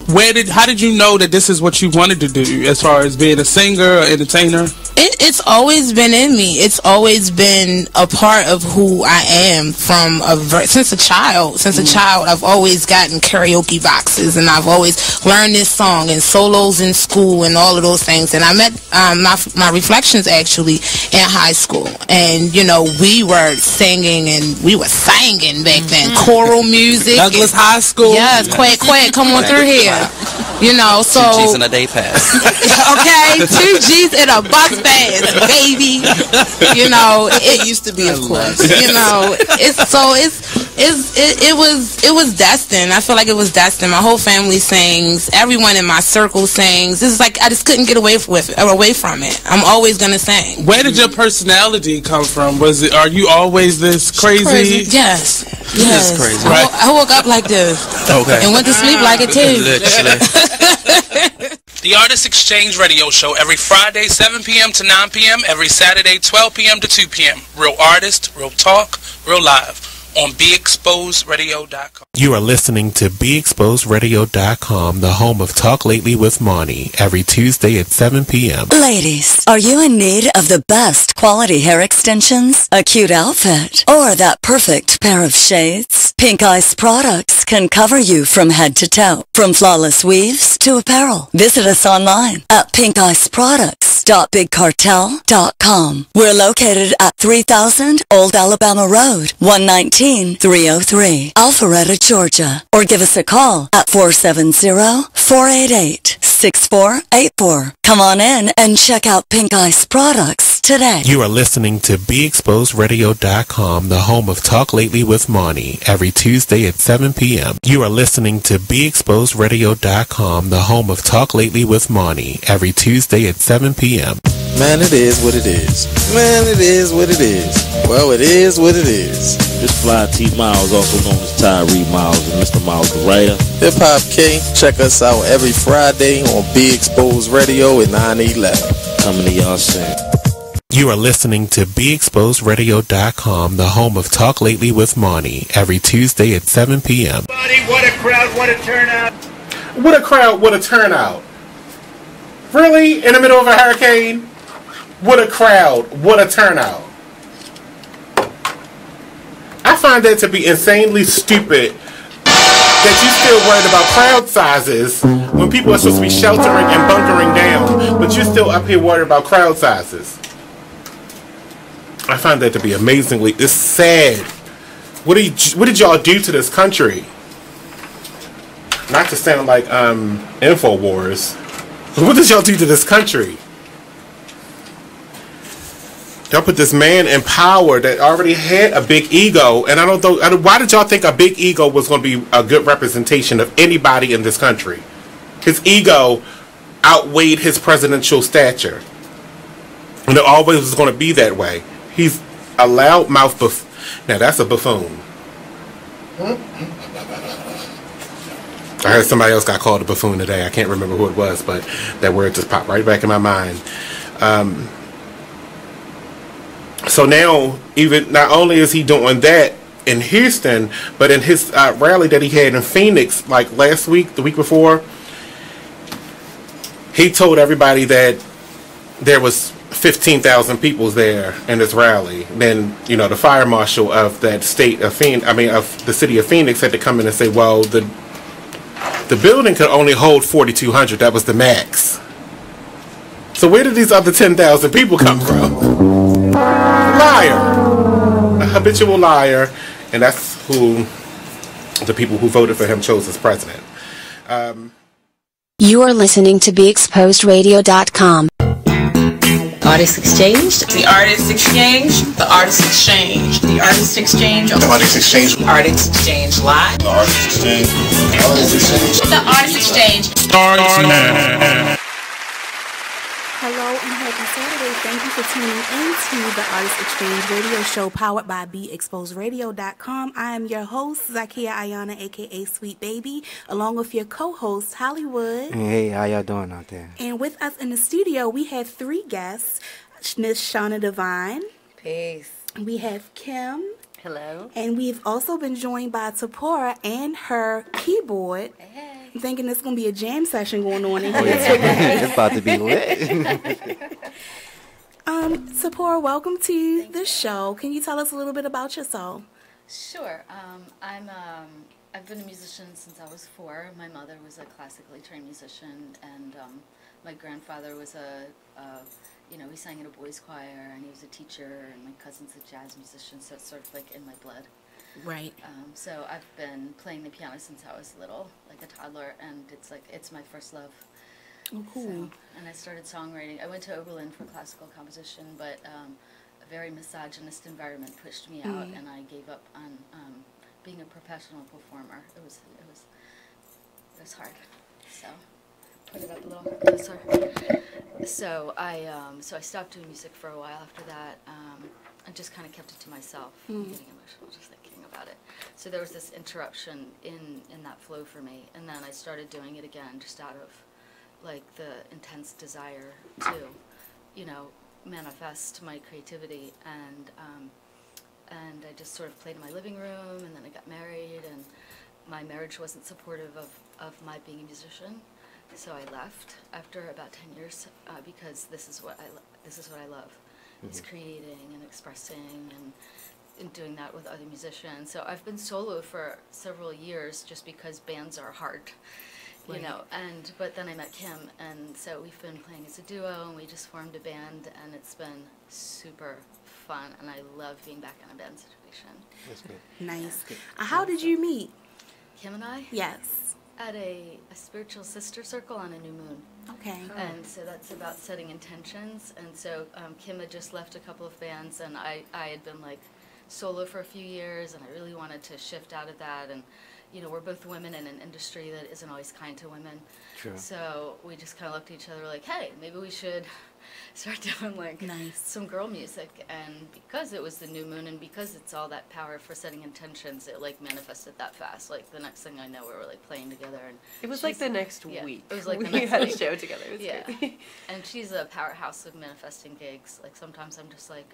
How did you know that this is what you wanted to do as far as being a singer or entertainer? It's always been in me. It's always been a part of who I am since a child. Since a child, I've always gotten karaoke boxes, and I've always learned this song and solos in school and all of those things. And I met my Reflections actually in high school, and we were singing and we were singing back then, choral music. Douglas High School. Yes, quack, come on through here. So 2 G's in a day pass. Okay, 2 G's in a bus pass, baby. It used to be, of course. It was destined. I feel like it was destined. My whole family sings. Everyone in my circle sings. This is like I just couldn't get away from it. I'm always gonna sing. Where did your personality come from? Are you always this crazy? Yes. Yes. Crazy. Right? I woke up like this. Okay. And went to sleep like it too. The Artist Exchange radio show every Friday 7 p.m. to 9 p.m. every Saturday 12 p.m. to 2 p.m. Real artist, real talk, real live on BeExposedRadio.com. You are listening to BeExposedRadio.com, the home of Talk Lately with Monty, every Tuesday at 7 p.m. Ladies, are you in need of the best quality hair extensions, a cute outfit, or that perfect pair of shades? Pink Ice Products can cover you from head to toe, from flawless weaves to apparel. Visit us online at pinkiceproducts.bigcartel.com. We're located at 3000 Old Alabama Road, 119-303, Alpharetta, Georgia. Or give us a call at 470-488-6484. Come on in and check out Pink Ice Products today. You are listening to BeExposedRadio.com, the home of Talk Lately with Monty, every Tuesday at 7 p.m. You are listening to BeExposedRadio.com, the home of Talk Lately with Monty, every Tuesday at 7 p.m. Man, it is what it is. Man, it is what it is. Well, it is what it is. This Fly T Miles, also known as Tyree Miles, and Mr. Miles the writer. Hip Hop K, check us out every Friday on Be Exposed Radio at 9/11. Coming to y'all soon. You are listening to BeExposedRadio.com, the home of Talk Lately with Monty, every Tuesday at 7 p.m. What a crowd, what a turnout. What a crowd, what a turnout. Really? In the middle of a hurricane? What a crowd, what a turnout. I find that to be insanely stupid that you still worried about crowd sizes when people are supposed to be sheltering and bunkering down, but you're still up here worried about crowd sizes. I find that to be it's sad. What did y'all do to this country? Not to sound like InfoWars. What did y'all do to this country? Y'all put this man in power that already had a big ego, and I don't know why did y'all think a big ego was going to be a good representation of anybody in this country? His ego outweighed his presidential stature, and it always was going to be that way. He's a loudmouth Now that's a buffoon. I heard somebody else got called a buffoon today. I can't remember who it was, but that word just popped right back in my mind. So now, even not only is he doing that in Houston, but in his rally that he had in Phoenix, like last week, the week before, he told everybody that there was 15,000 people there in this rally. Then, you know, the fire marshal of that state of of the city of Phoenix had to come in and say, well, the building could only hold 4,200. That was the max. So where did these other 10,000 people come from? Liar. A habitual liar. And that's who the people who voted for him chose as president. You are listening to BeExposedRadio.com. Artist Exchange. The Artist Exchange. The Artist Exchange. The Artist Exchange. The Artist Exchange. The Artist Exchange Live. The Artist Exchange. The Artist Exchange. The Artist Exchange. Starts now. Hello and happy Saturday. Thank you for tuning into the Artist Exchange radio show powered by BeExposedRadio.com. I am your host, Zakiya Ayanna, aka Sweet Baby, along with your co-host, HullyWood. Hey, how y'all doing out there? And with us in the studio, we have three guests. Miss Shawna Divine. Peace. We have Kim. Hello. And we've also been joined by Teporah and her keyboard. Hey. I'm thinking it's going to be a jam session going on in here. Oh, yeah. It's about to be lit. Teporah, welcome to the show. Can you tell us a little bit about yourself? Sure. I've been a musician since I was 4. My mother was a classically trained musician, and my grandfather was he sang in a boys' choir, and he was a teacher, and my cousin's a jazz musician, so it's sort of like in my blood. Right. So I've been playing the piano since I was little, like a toddler, and it's my first love. Oh, cool. So, and I started songwriting. I went to Oberlin for classical composition, but a very misogynist environment pushed me out, and I gave up on being a professional performer. It was hard. So put it up a little closer. So I stopped doing music for a while after that. I just kind of kept it to myself. I'm getting emotional just thinking about it. So there was this interruption in that flow for me, and then I started doing it again just out of like the intense desire to, manifest my creativity, and I just sort of played in my living room, and then I got married, and my marriage wasn't supportive of my being a musician, so I left after about 10 years because this is what I love. Is creating and expressing and doing that with other musicians. So I've been solo for several years just because bands are hard, but then I met Kim, and so we've been playing as a duo, and we just formed a band, and it's been super fun, and I love being back in a band situation. That's good. Nice. How did you meet? Kim and I? Yes. At a spiritual sister circle on a new moon. Okay. And so that's about setting intentions. And so Kim had just left a couple of bands, and I had been like solo for a few years, and I really wanted to shift out of that. And we're both women in an industry that isn't always kind to women. True. So we just kind of looked at each other like, hey, maybe we should start doing like some girl music. And because it was the new moon, and because it's all that power for setting intentions, it like manifested that fast. Like the next thing I know, we were like playing together, and it was like the next week. It was like we the next had week. a show together. It was crazy. And she's a powerhouse of manifesting gigs. Like sometimes I'm just like,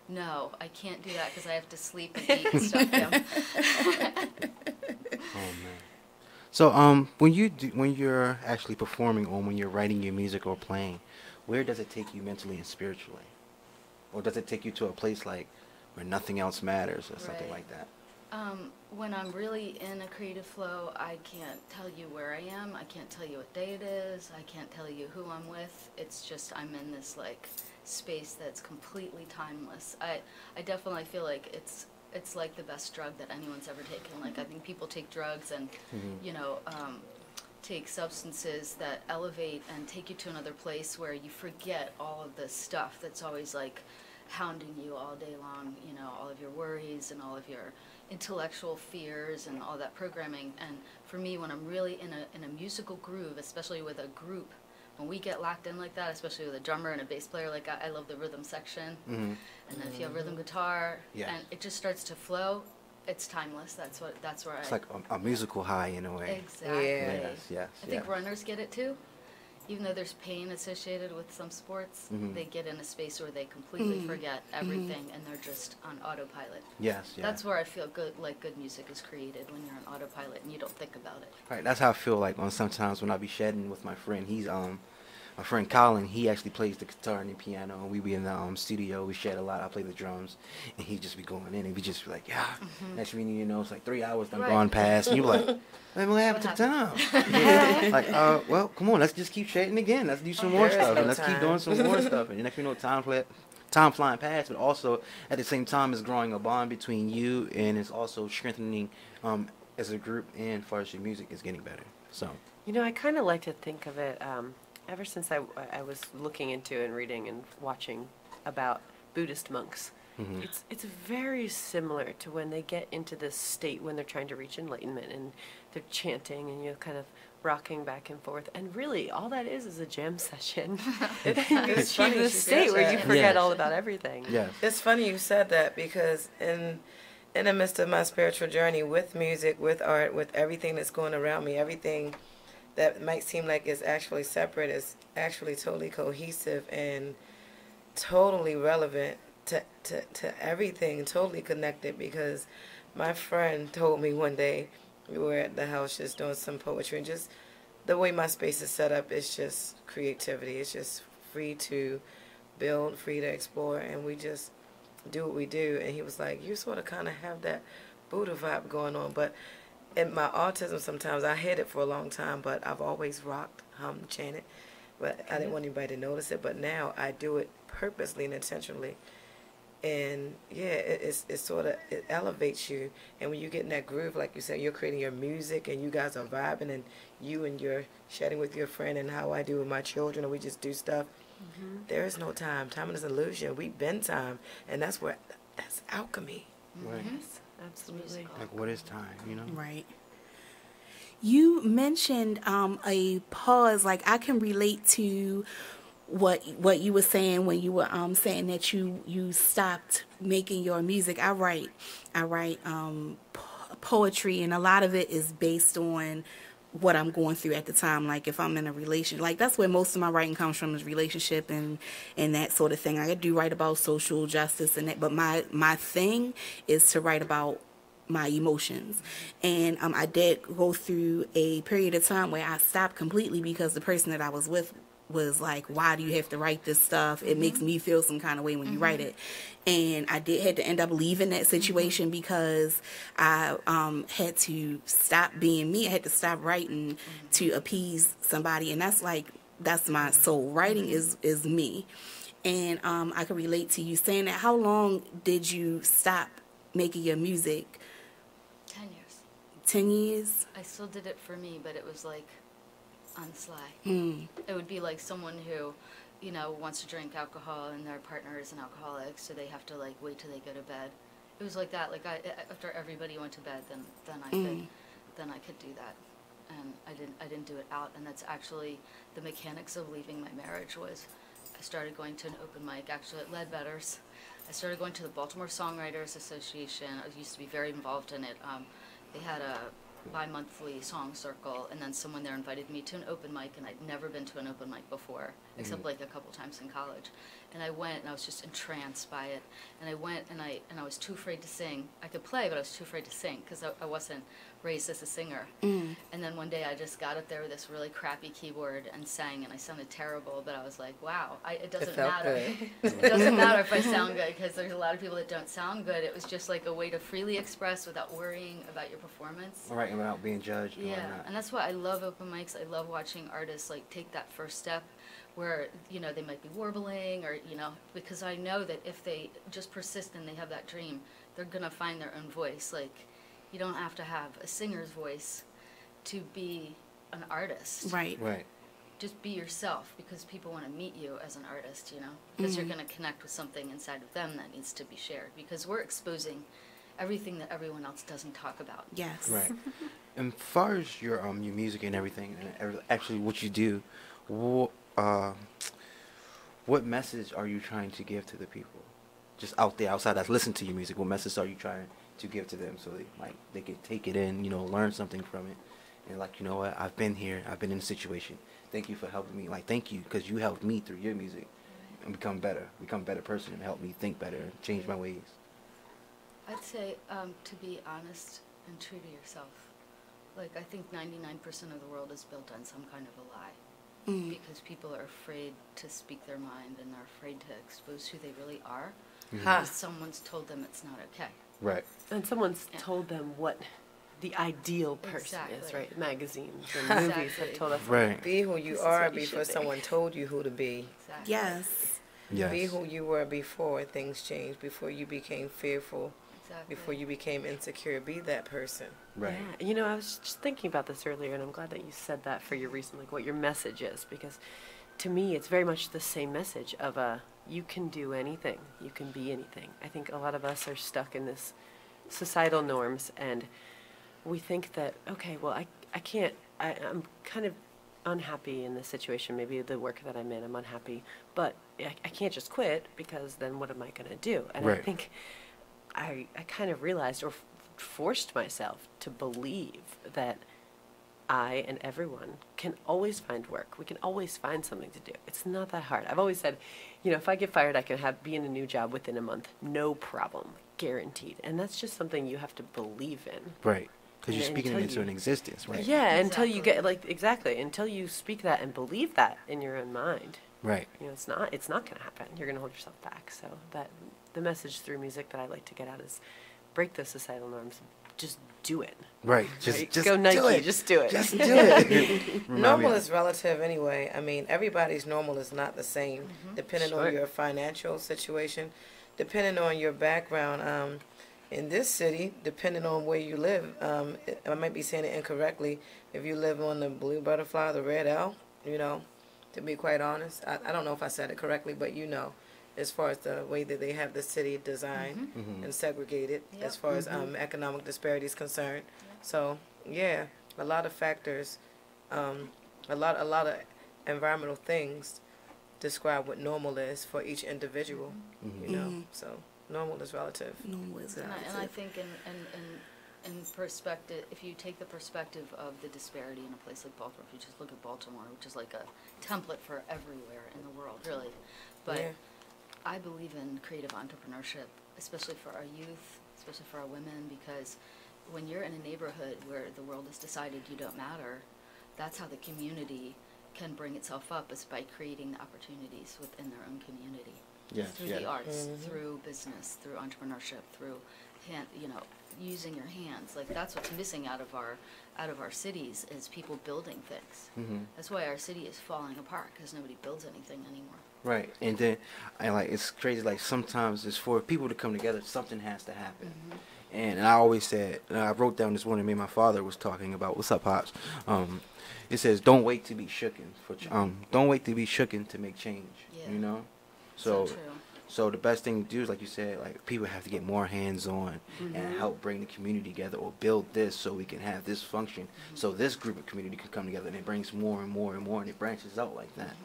no, I can't do that because I have to sleep and eat and stuff. Oh man. So when you're actually performing, or when you're writing your music or playing, where does it take you mentally and spiritually? Or does it take you to a place like where nothing else matters, or something like that? When I'm really in a creative flow, I can't tell you where I am. I can't tell you what day it is. I can't tell you who I'm with. It's just I'm in this like space that's completely timeless. I definitely feel like it's like the best drug that anyone's ever taken. Like I think people take drugs and take substances that elevate and take you to another place where you forget all of the stuff that's always like hounding you all day long, all of your worries and all of your intellectual fears and all that programming. And for me, when I'm really in a musical groove, especially with a group when we get locked in like that, especially with a drummer and a bass player, like I love the rhythm section. And then if you have rhythm guitar, and it just starts to flow, it's timeless. That's where it's like a musical high in a way. Exactly. Yes. I think runners get it too. Even though there's pain associated with some sports, they get in a space where they completely forget everything and they're just on autopilot. Yes. That's where I feel good music is created, when you're on autopilot and you don't think about it. Right. That's how I feel like on sometimes when I be shedding with my friend. He's my friend Colin. He actually plays the guitar and the piano, and we be in the studio. We shed a lot. I play the drums, and he just be going in, and we just be like, yeah. Next thing you know, it's like 3 hours done gone past, and you like, man, what happened to time? Like, well, come on, let's just keep shedding again. Let's do some more stuff, and let's keep doing some more stuff. And next thing you know, time flying past, but also at the same time, it's growing a bond between you, and it's also strengthening as a group. And as far as your music is getting better, so. You know, I kind of like to think of it. Ever since I was looking into and reading and watching about Buddhist monks, it's very similar to when they get into this state when they're trying to reach enlightenment and they're chanting and you're kind of rocking back and forth. And really, all that is a jam session. It's funny the state where you forget all about everything. Yeah. It's funny you said that, because in the midst of my spiritual journey with music, with art, with everything that's going around me, everything that might seem like it's actually separate is actually totally cohesive and totally relevant to everything, totally connected. Because my friend told me one day, we were at the house just doing some poetry, and just the way my space is set up, it's just creativity. It's just free to build, free to explore, and we just do what we do. And he was like, you sort of kind of have that Buddha vibe going on. But in my autism, sometimes I hid it for a long time, but I've always rocked, hummed, chanted, but I didn't want anybody to notice it. But now I do it purposely and intentionally, and yeah, it sort of, it elevates you. And when you get in that groove, like you said, you're creating your music, and you guys are vibing, and you're shedding with your friend, and how I do with my children, and we just do stuff. There is no time. Time is an illusion. We bend time, and that's alchemy. Right. Yes, absolutely. Like, what is time, you know? Right. You mentioned a pause. Like, I can relate to what you were saying when you were saying that you stopped making your music. I write poetry, and a lot of it is based on what I'm going through at the time. Like, if I'm in a relationship, like, that's where most of my writing comes from, is relationship and that sort of thing. I do write about social justice and that, but my thing is to write about my emotions. And I did go through a period of time where I stopped completely because the person that I was with was like, why do you have to write this stuff? It makes me feel some kind of way when you write it. And I had to end up leaving that situation because I had to stop being me. I had to stop writing to appease somebody, and that's my soul. Writing is me. And I can relate to you saying that. How long did you stop making your music? 10 years. 10 years? I still did it for me, but it was like on the sly. It would be like someone who, you know, wants to drink alcohol and their partner is an alcoholic, so they have to like wait till they go to bed. It was like that. Like, after everybody went to bed, then I could do that, and I didn't do it out. And that's actually the mechanics of leaving my marriage. Was I started going to an open mic, actually at Ledbetter's. I started going to the Baltimore Songwriters Association. I used to be very involved in it. They had a bi-monthly song circle, and then someone there invited me to an open mic, and I'd never been to an open mic before, except like a couple times in college. And I went, and I was just entranced by it. And I went, and I was too afraid to sing. I could play, but I was too afraid to sing because I wasn't raised as a singer. And then one day I just got up there with this really crappy keyboard and sang, and I sounded terrible, but I was like, wow, it doesn't matter. It doesn't matter if I sound good, because there's a lot of people that don't sound good. It was just like a way to freely express without worrying about your performance. Right, and without being judged. Yeah, and that's why I love open mics. I love watching artists like take that first step where, you know, they might be warbling, or, you know, because I know that if they just persist and they have that dream, they're going to find their own voice. Like, you don't have to have a singer's voice to be an artist. Right. Right. Just be yourself, because people want to meet you as an artist, you know, because you're going to connect with something inside of them that needs to be shared, because we're exposing everything that everyone else doesn't talk about. Yes. Right. And as far as your music and everything, and actually what you do, what message are you trying to give to the people, just out there, outside that's listening to your music? What message are you trying to give to them so they can take it in, learn something from it, and you know what, I've been here, I've been in a situation. Thank you for helping me. Thank you because you helped me through your music and become a better person and help me think better and change my ways. I'd say to be honest and true to yourself. I think 99% of the world is built on some kind of a lie. Because people are afraid to speak their mind and they're afraid to expose who they really are. Because someone's told them it's not okay. Right. And someone's told them what the ideal person is, right? Magazines and movies have told us. Right. Be who you are before someone told you who to be. Exactly. Yes. Be who you were before things changed, before you became fearful, before you became insecure. Be that person. Right. Yeah. I was just thinking about this earlier, and I'm glad that you said that for your reason, what your message is, because to me, it's very much the same message of you can do anything, you can be anything. I think a lot of us are stuck in this societal norms, and we think that, okay, well, I can't, I'm kind of unhappy in this situation, maybe the work that I'm in, I'm unhappy, but I can't just quit, because then what am I going to do? And I think I kind of realized or forced myself to believe that I and everyone can always find work. We can always find something to do. It's not that hard. I've always said, if I get fired, I can be in a new job within a month. No problem. Guaranteed. And that's just something you have to believe in. Right. Because you're speaking it into an existence, right? Yeah, until you get, until you speak that and believe that in your own mind. Right. It's not going to happen. You're going to hold yourself back. So the message through music that I like to get out is break those societal norms. Just do it. Right. Just go Nike. Do it. Just do it. Just do it. Normal is relative anyway. I mean, everybody's normal is not the same, depending on your financial situation, depending on your background. In this city, depending on where you live, I might be saying it incorrectly. If you live on the Blue Butterfly, the Red L, to be quite honest, I don't know if I said it correctly, but as far as the way that they have the city designed and segregated, as far as economic disparity is concerned. So, yeah, a lot of factors, a lot of environmental things describe what normal is for each individual, So, normal is relative. Normal is relative. And I think in perspective, if you take the perspective of the disparity in a place like Baltimore, if you just look at Baltimore, which is like a template for everywhere in the world, really. But I believe in creative entrepreneurship, especially for our youth, especially for our women, because when you're in a neighborhood where the world has decided you don't matter, that's how the community can bring itself up, is by creating opportunities within their own community. Through the arts, through business, through entrepreneurship, through using your hands. That's what's missing out of our cities, is people building things. That's why our city is falling apart, because nobody builds anything anymore. Right. And then it's crazy, sometimes it's for people to come together, something has to happen. And I always said, I wrote down this one that me and my father was talking about. What's up, Pops? It says, don't wait to be shooken don't wait to be shooken to make change. So true. So the best thing to do is, like you said, people have to get more hands-on and help bring the community together, or build this so we can have this function, so this group of community can come together, and it brings more and more and more, and it branches out like that.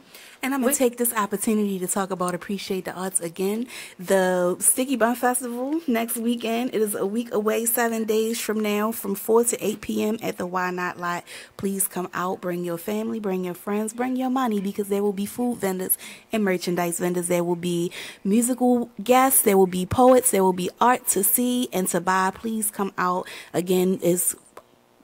And I'm going to take this opportunity to talk about Appreciate the Arts again. The Sticky Bun Festival next weekend. It is a week away, 7 days from now, from 4 to 8 p.m. at the Why Not Lot. Please come out, bring your family, bring your friends, bring your money, because there will be food vendors and merchandise vendors. There will be musical guests, there will be poets, there will be art to see and to buy. Please come out. Again, it's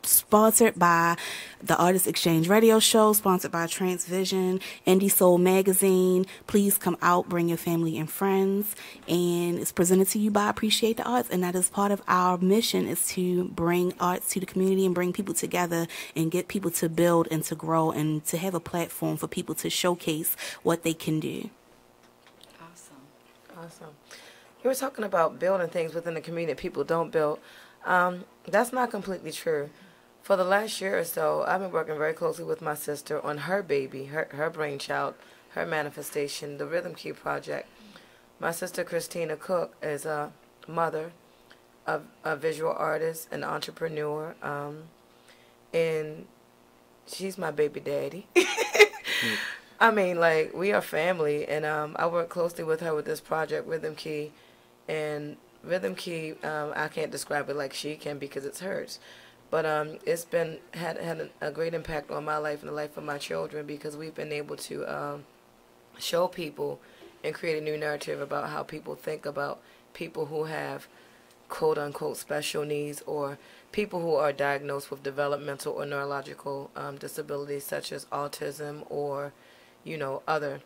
sponsored by the Artist Exchange radio show, sponsored by Transvision, Indie Soul Magazine. Please come out, bring your family and friends, and it's presented to you by Appreciate the Arts, and that is part of our mission, is to bring arts to the community and bring people together and get people to build and to grow and to have a platform for people to showcase what they can do. Awesome. You were talking about building things within the community that people don't build. That's not completely true. For the last year or so, I've been working very closely with my sister on her baby, her brainchild, her manifestation, the Rhythm Key Project. My sister Christina Cook is a mother, a visual artist, an entrepreneur, and she's my baby daddy. I mean, like, we are family, and I work closely with her with this project, Rhythm Key, and Rhythm Key, I can't describe it like she can because it's hers, but it's been had a great impact on my life and the life of my children because we've been able to show people and create a new narrative about how people think about people who have quote-unquote special needs or people who are diagnosed with developmental or neurological disabilities such as autism or, you know, other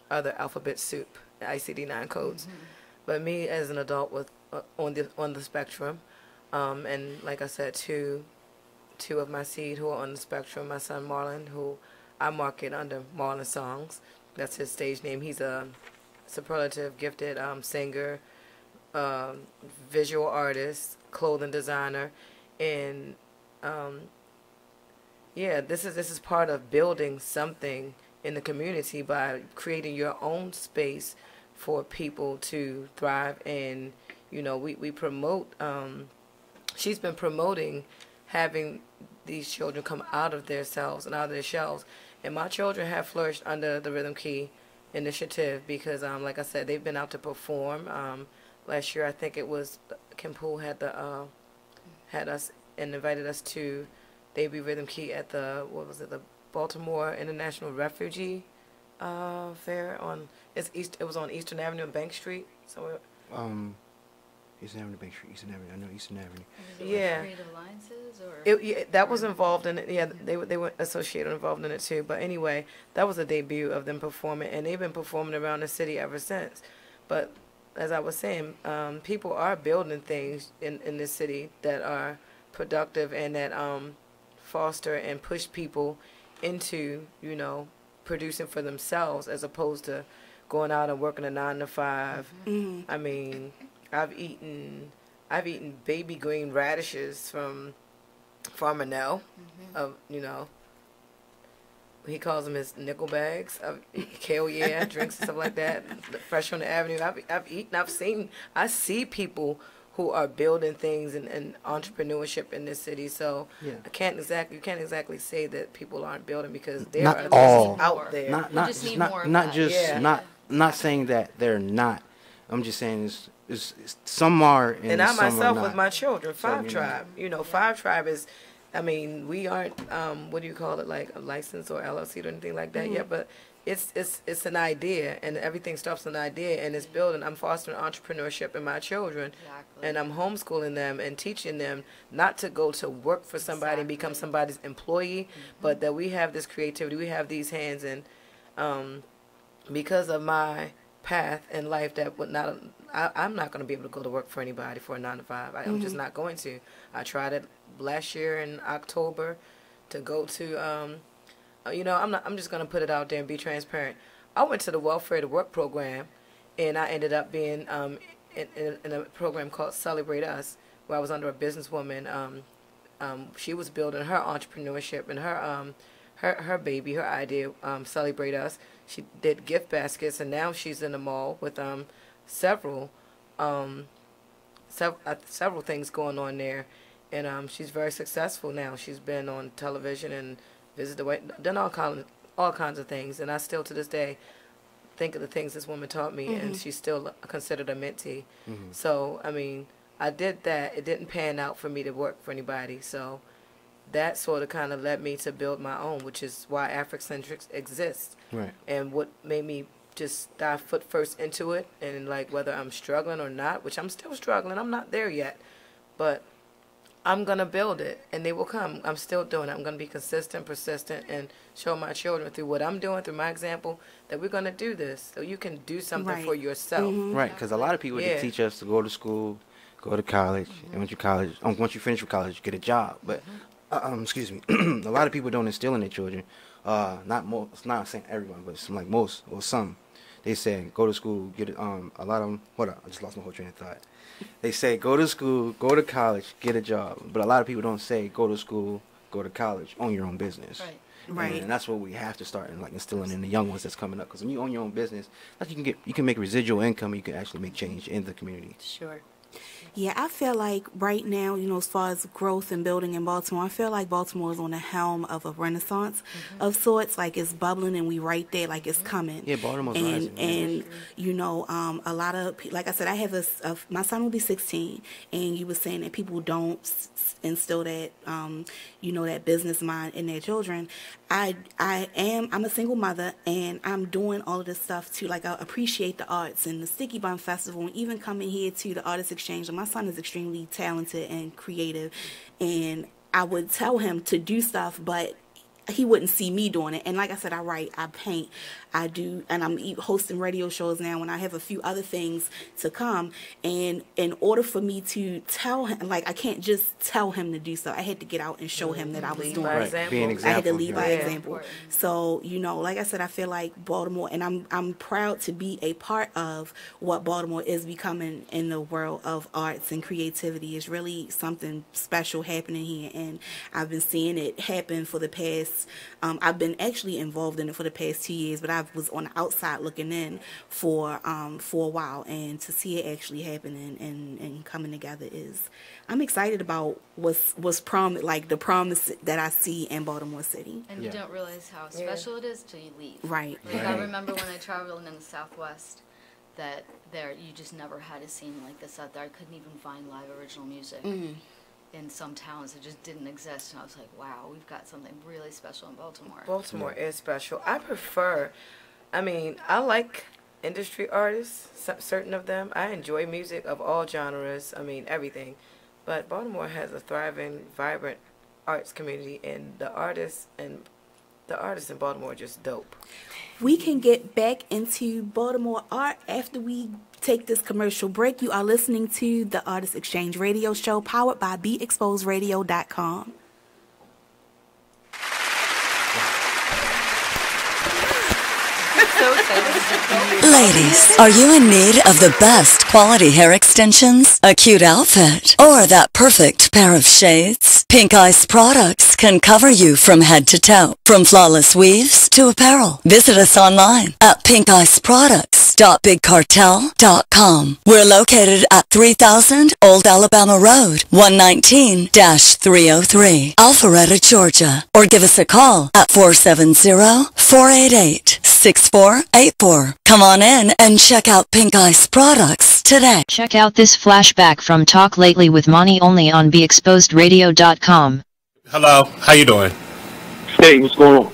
alphabet soup, ICD-9 codes. Mm-hmm. But me as an adult with on the spectrum, and like I said, two of my seed who are on the spectrum, my son Marlon, who I market under Marlon Songs. That's his stage name. He's a superlative gifted singer, visual artist, clothing designer, and yeah, this is part of building something in the community by creating your own space for people to thrive. And you know, we promote. She's been promoting having these children come out of themselves and out of their shells, and my children have flourished under the Rhythm Key initiative because, like I said, they've been out to perform. Last year, I think it was Kim Poole had us and invited us to debut Rhythm Key at the the Baltimore International Refugee Fair it was on Eastern Avenue and Bank Street. So Eastern Avenue, Bank Street, Eastern Avenue. I know Eastern Avenue. Yeah. Creative Alliances or that was involved in it. Yeah, they were associated involved in it too. But anyway, that was a debut of them performing, and they've been performing around the city ever since. But as I was saying, people are building things in this city that are productive and that foster and push people into, you know, producing for themselves as opposed to going out and working a 9 to 5. Mm-hmm. I mean, I've eaten baby green radishes from Farmer Nell. Mm-hmm. You know, he calls them his nickel bags of kale, drinks and stuff like that, fresh on the avenue. I've eaten, I see people who are building things and entrepreneurship in this city. So yeah. You can't exactly say that people aren't building because there are things out there. Not saying that they're not. I'm just saying is some are and I some myself are with my children, Five so, Tribe. You know, Five Tribe is, I mean, we aren't what do you call it, like a license or LLC or anything like that mm-hmm. yet, but it's an idea, and everything starts with an idea, and it's building. I'm fostering entrepreneurship in my children, exactly. And I'm homeschooling them and teaching them not to go to work for somebody and become somebody's employee, mm-hmm. but that we have this creativity, we have these hands, and because of my path in life, that would not. I'm not going to be able to go to work for anybody for a 9 to 5. I'm mm-hmm. just not going to. I tried it last year in October to go to. You know, I'm just going to put it out there and be transparent. I went to the Welfare to Work program, and I ended up being in a program called Celebrate Us, where I was under a businesswoman. She was building her entrepreneurship and her baby, her idea, Celebrate Us. She did gift baskets, and now she's in the mall with several things going on there, and she's very successful now. She's been on television and visited the White, done all kinds of things, and I still to this day think of the things this woman taught me, mm-hmm. and she's still considered a mentee. Mm-hmm. So I mean, I did that. It didn't pan out for me to work for anybody, so that sort of kind of led me to build my own, which is why Afrocentrics exists. Right. And what made me just dive foot first into it, and like whether I'm struggling or not, which I'm still struggling, I'm not there yet, but I'm going to build it, and they will come. I'm still doing it. I'm going to be consistent, persistent, and show my children through what I'm doing, through my example, that we're going to do this, so you can do something for yourself. Mm-hmm. Right, because a lot of people, they teach us to go to school, go to college, mm-hmm. and once you finish with college, you get a job. But, excuse me, a lot of people don't instill in their children, not saying everyone, but some, like most, or some. They say, go to school, get it, a lot of them, hold on, I just lost my whole train of thought. They say, go to school, go to college, get a job. But a lot of people don't say, go to school, go to college, own your own business. Right. Right. And that's what we have to start and like instilling in the young ones that's coming up. Because when you own your own business, you can make residual income, you can actually make change in the community. Sure. Yeah, I feel like right now, you know, as far as growth and building in Baltimore, I feel like Baltimore is on the helm of a renaissance of sorts. Like it's bubbling and we right there, like it's coming. Yeah, Baltimore's rising. And you know, a lot of, like I said, I have my son will be 16, and you were saying that people don't instill that, you know, that business mind in their children. I'm a single mother, and I'm doing all of this stuff to, like, I appreciate the arts and the Sticky Bun Festival, and even coming here to the Artist Exchange. My son is extremely talented and creative, and I would tell him to do stuff, but he wouldn't see me doing it. And like I said, I write, I paint, I do, and I'm hosting radio shows now, and I have a few other things to come. And in order for me to tell him, like, I can't just tell him to do stuff. I had to get out and show him that I was doing it. I had to lead by example. So, you know, like I said, I feel like Baltimore, and I'm proud to be a part of what Baltimore is becoming in the world of arts and creativity. It's really something special happening here, and I've been seeing it happen for the past. I've been actually involved in it for the past 2 years, but I was on the outside looking in for a while, and to see it actually happening and coming together I'm excited about what's like the promise that I see in Baltimore City. And you don't realize how special it is till you leave. Right. Like I remember when I traveled in the Southwest, that you just never had a scene like this out there. I couldn't even find live original music. In some towns it just didn't exist, and I was like, wow, we've got something really special in Baltimore. Baltimore is special. I like industry artists, certain of them. I enjoy music of all genres, everything. But Baltimore has a thriving, vibrant arts community, and the artists in Baltimore are just dope. We can get back into Baltimore art after we take this commercial break. You are listening to the Artist Exchange radio show, powered by BeExposedRadio.com. Ladies, are you in need of the best quality hair extensions, a cute outfit, or that perfect pair of shades? Pink Ice Products can cover you from head to toe, from flawless weaves to apparel. Visit us online at pinkiceproducts.bigcartel.com. We're located at 3000 Old Alabama Road, 119-303, Alpharetta, Georgia. Or give us a call at 470-488-6484. Come on in and check out Pink Ice Products today. Check out this flashback from Talk Lately with Monty only on BeExposedRadio.com. Hello, how you doing? Hey, what's going on?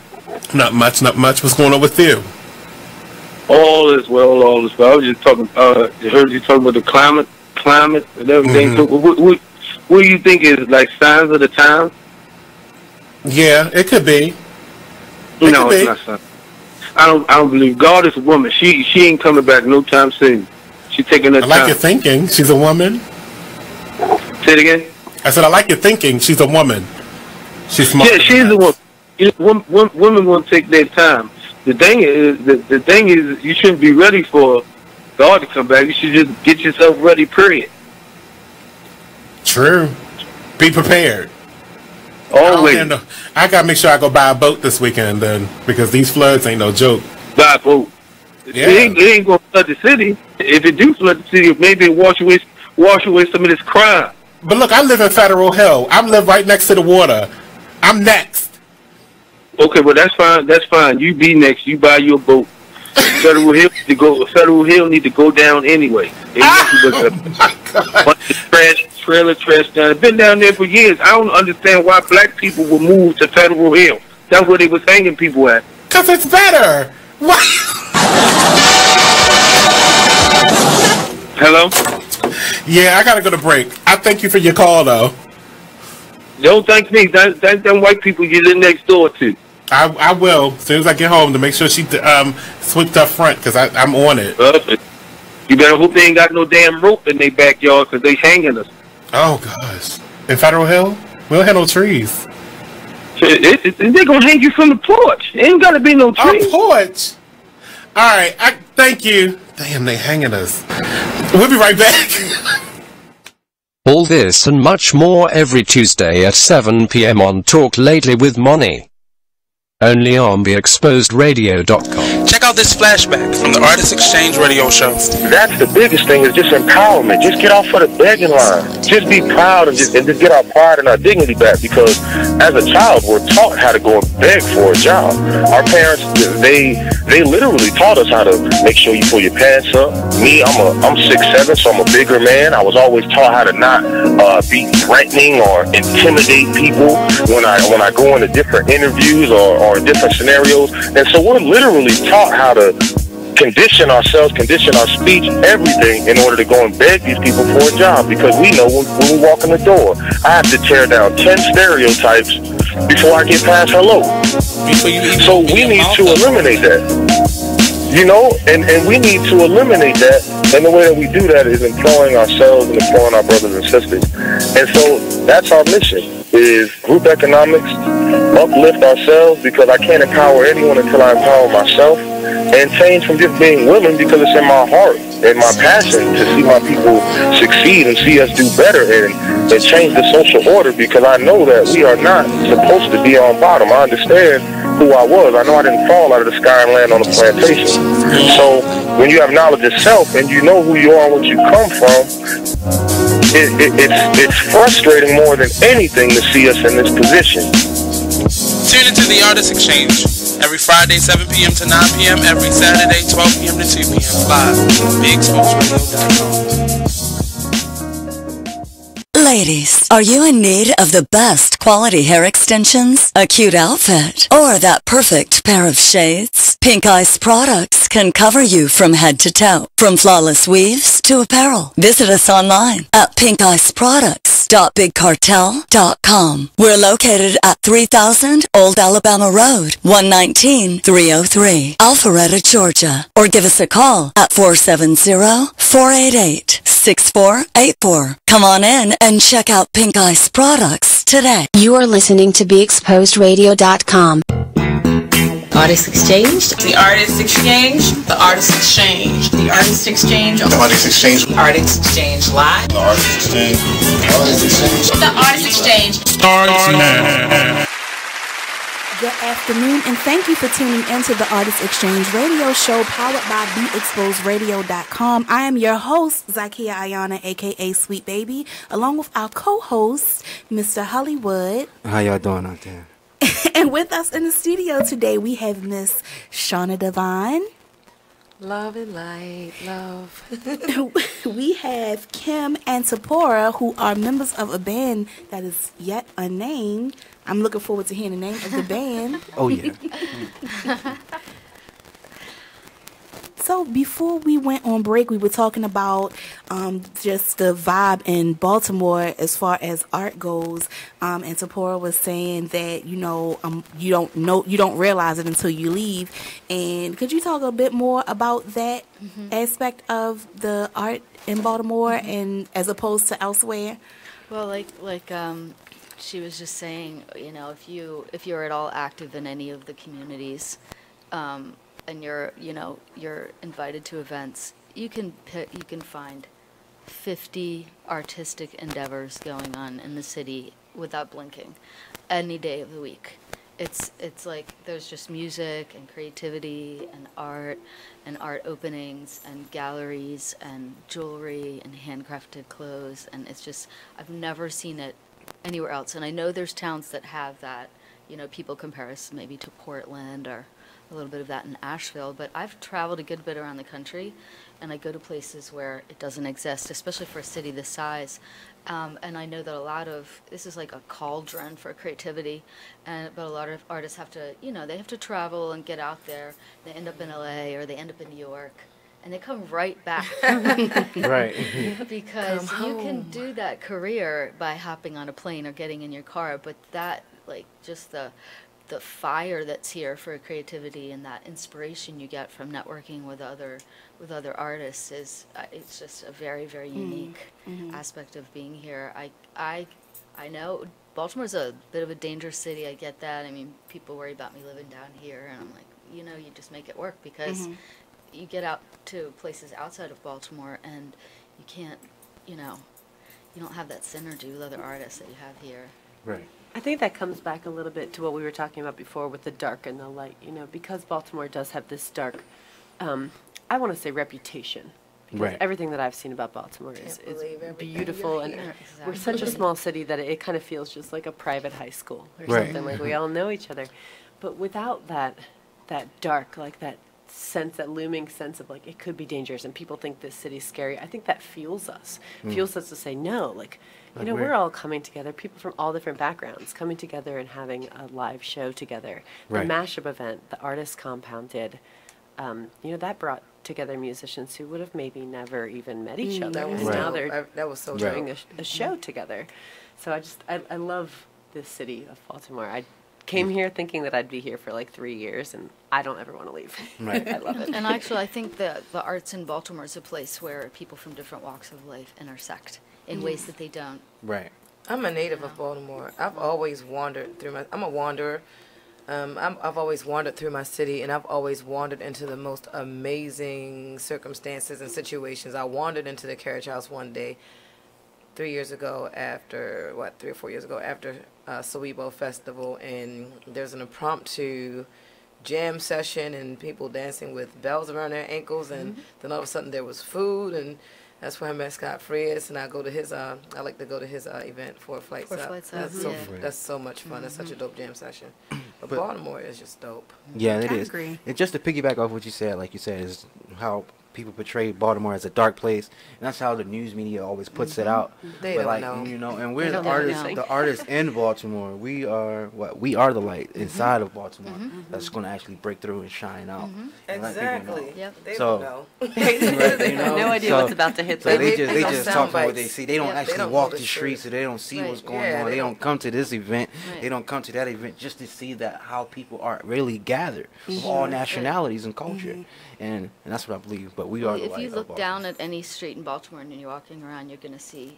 Not much. What's going on with you? All is well. I was just talking, I heard you talking about the climate and everything. So what do you think is like signs of the time? Yeah, it could be. No, it's not signs. I don't believe God is a woman. She ain't coming back no time soon. She's taking her time. I like your thinking. She's a woman. Say it again. I said I like your thinking. She's a woman. She's smart. Yeah, she's a woman. Women won't take their time. The thing is, you shouldn't be ready for God to come back. You should just get yourself ready. Period. True. Be prepared. Always. I gotta make sure I go buy a boat this weekend then, because these floods ain't no joke. Buy a boat. Yeah. It ain't gonna flood the city. If it do flood the city, maybe it wash away some of this crime. But look, I live in Federal Hill. I live right next to the water. I'm next. Okay, well that's fine. That's fine. You be next. You buy your boat. Federal Hill need to go down anyway. Bunch of trailer trash down. It's been down there for years. I don't understand why black people will move to Federal Hill. That's where they was hanging people at. 'Cause it's better. What? Hello? Yeah, I gotta go to break. I thank you for your call, though. Don't thank me. Thank them white people you live next door to. I will, as soon as I get home, to make sure she sweeps up front, because I'm on it. You better hope they ain't got no damn rope in their backyard, because they hanging us. Oh, gosh. In Federal Hill? We don't have no trees. They're going to hang you from the porch. It ain't got to be no tree. A porch? All right, thank you. Damn, they hanging us. We'll be right back. All this and much more every Tuesday at 7 p.m. on Talk Lately with Monty. Only on BeExposedRadio.com. Check out this flashback from the Artist Exchange radio show. That's the biggest thing, is just empowerment. Just get off of the begging line. Just be proud and just get our pride and our dignity back, because as a child, we're taught how to go and beg for a job. Our parents, they literally taught us how to make sure you pull your pants up. Me, I'm 6'7", so I'm a bigger man. I was always taught how to not be threatening or intimidate people when I go into different interviews or different scenarios. And so we're literally taught how to condition ourselves, condition our speech, everything, in order to go and beg these people for a job, because we know when we walk in the door, I have to tear down 10 stereotypes before I get past hello. So we need to eliminate that. You know, and we need to eliminate that, and the way that we do that is employing ourselves and employing our brothers and sisters. And so that's our mission, is group economics, uplift ourselves, because I can't empower anyone until I empower myself, and change from just being willing, because it's in my heart and my passion to see my people succeed and see us do better and change the social order, because I know that we are not supposed to be on bottom. I understand who I was. I know I didn't fall out of the sky and land on a plantation. So when you have knowledge of self and you know who you are and what you come from, it's frustrating more than anything to see us in this position. Tune into the Artist Exchange every Friday 7 p.m. to 9 p.m. every Saturday 12 p.m. to 2 p.m. live on BigExposedRadio.com. Ladies, are you in need of the best quality hair extensions, a cute outfit, or that perfect pair of shades? Pink Ice Products can cover you from head to toe, from flawless weaves to apparel. Visit us online at pinkiceproducts.bigcartel.com. We're located at 3000 Old Alabama Road, 119-303, Alpharetta, Georgia. Or give us a call at 470-488-6484. Come on in and check out Pink Ice Products today. You are listening to BeExposedRadio.com. Artist Exchange. The Artist Exchange. The Artist Exchange. The Artist Exchange. The Artist Exchange. The Artist Exchange Live. The Artist Exchange. The Artist Exchange. The Artist Exchange. Starts now. Good afternoon, and thank you for tuning into the Artist Exchange radio show powered by BeExposedRadio.com. I am your host, Zakiya Ayanna, a.k.a. Sweet Baby, along with our co-host, Mr. HullyWood. How y'all doing out there? And with us in the studio today, we have Miss Shawna Damonn. Love and light, love. We have Kim and Teporah, who are members of a band that is yet unnamed. I'm looking forward to hearing the name of the band. Oh, yeah. So before we went on break, we were talking about just the vibe in Baltimore as far as art goes. And Teporah was saying that, you don't realize it until you leave. And could you talk a bit more about that aspect of the art in Baltimore and as opposed to elsewhere? Well, like she was just saying, if you're at all active in any of the communities, and you're invited to events, you can find 50 artistic endeavors going on in the city without blinking, any day of the week. It's like there's just music and creativity and art openings and galleries and jewelry and handcrafted clothes, and it's just, I've never seen it anywhere else. And I know there's towns that have that, people compare us maybe to Portland or a little bit of that in Asheville, but I've traveled a good bit around the country, and I go to places where it doesn't exist, especially for a city this size. And I know that this is like a cauldron for creativity, but a lot of artists have to, they have to travel and get out there. They end up in LA or they end up in New York, and they come right back. Right. Because you can do that career by hopping on a plane or getting in your car, but that, just the fire that's here for creativity and that inspiration you get from networking with other artists it's just a very, very unique aspect of being here. I know Baltimore's a bit of a dangerous city. I get that. I mean, people worry about me living down here, and I'm like, you just make it work, because you get out to places outside of Baltimore and you can't, you don't have that synergy with other artists that you have here. Right. I think that comes back a little bit to what we were talking about before with the dark and the light. You know, because Baltimore does have this dark, I want to say reputation. Because everything that I've seen about Baltimore is beautiful, and we're such a small city that it kind of feels just like a private high school or something. Like we all know each other, but without that dark, like that sense, that looming sense of like it could be dangerous, and people think this city's scary. I think that fuels us to say no, like. You know, we're all coming together, people from all different backgrounds, coming together and having a live show together. The mashup event, the Artist Compound did, you know, that brought together musicians who would have maybe never even met each other. And now they're doing a show together. So I love this city of Baltimore. I came here thinking that I'd be here for like 3 years, and I don't ever want to leave. I love it. And actually, I think the arts in Baltimore is a place where people from different walks of life intersect in ways that they don't. I'm a native of Baltimore. I've always wandered through I'm a wanderer. I've always wandered through my city, and I've always wandered into the most amazing circumstances and situations. I wandered into the carriage house one day 3 or 4 years ago after Sewebo Festival, and there's an impromptu jam session and people dancing with bells around their ankles, and then all of a sudden there was food, and that's where I met Scott Frias, and I go to his. I like to go to his event, Four Flights Up. That's so much fun. That's such a dope jam session. But Baltimore is just dope. Yeah, it is. Agree. It's just to piggyback off what you said, like you said, is how people portray Baltimore as a dark place, and that's how the news media always puts it out. They don't know. You know, and we're the artists in Baltimore. We are the light inside of Baltimore that's going to actually break through and shine out. Exactly. They so, don't know. They have no idea what's about to hit them. So they just talk about what they see. They don't actually walk the streets, so they don't see what's going on. They don't come to this event. They don't come to that event just to see that how people are really gathered of all nationalities and culture. And that's what I believe. But we are the light. If you look down at any street in Baltimore and you're walking around, you're gonna see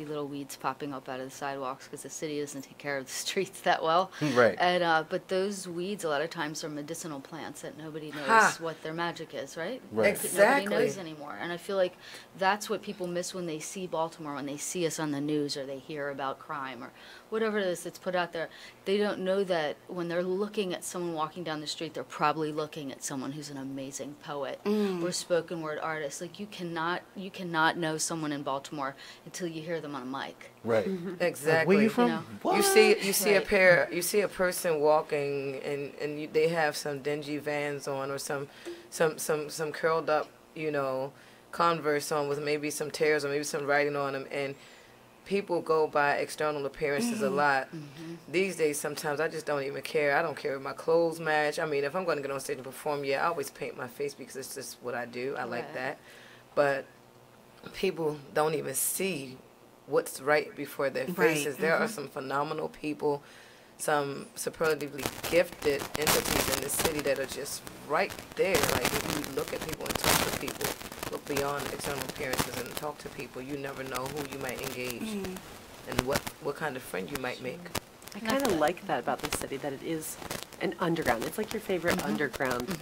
little weeds popping up out of the sidewalks because the city doesn't take care of the streets that well. And but those weeds a lot of times are medicinal plants that nobody knows what their magic is, right? Exactly. Nobody knows anymore. And I feel like that's what people miss when they see Baltimore, when they see us on the news or they hear about crime or whatever it is that's put out there. They don't know that when they're looking at someone walking down the street, they're probably looking at someone who's an amazing poet or spoken word artist. Like you cannot know someone in Baltimore until you hear them on a mic. Exactly. Where you from? You see a person walking and they have some dingy Vans on or some curled up, you know, Converse on with maybe some tears or maybe some writing on them, and people go by external appearances a lot. These days, sometimes I just don't even care. I don't care if my clothes match. I mean, if I'm going to get on stage and perform, I always paint my face because it's just what I do. I like that. But people don't even see what's right before their faces. There are some phenomenal people, some superlatively gifted entities in this city that are just right there. Like, if you look at people and talk to people, look beyond external appearances and talk to people, you never know who you might engage and what kind of friend you might make. I kind of like that about this city, that it is an underground. It's like your favorite underground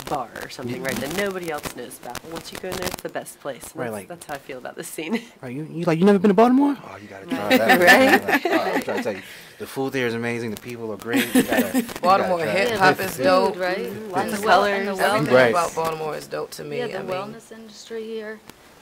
bar or something, right? That nobody else knows about. But once you go in there, it's the best place. That's how I feel about this scene. You never been to Baltimore? Oh, you gotta try that. I'm trying to tell you, the food there is amazing. The people are great. Baltimore hip hop is dope. Lots of colors. Everything about Baltimore is dope to me. Yeah, the wellness industry here.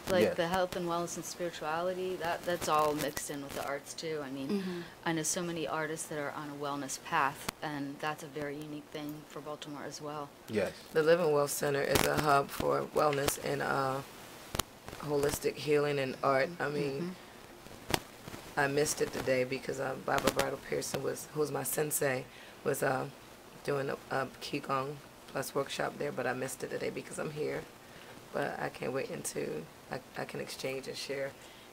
Like the health and wellness and spirituality, that's all mixed in with the arts too. I mean, I know so many artists that are on a wellness path, and that's a very unique thing for Baltimore as well. The Living Well Center is a hub for wellness and holistic healing and art. I mean, I missed it today because Baba Bridal Pearson, who's my sensei, was doing a Qigong plus workshop there, but I missed it today because I'm here. But I can't wait until I can exchange and share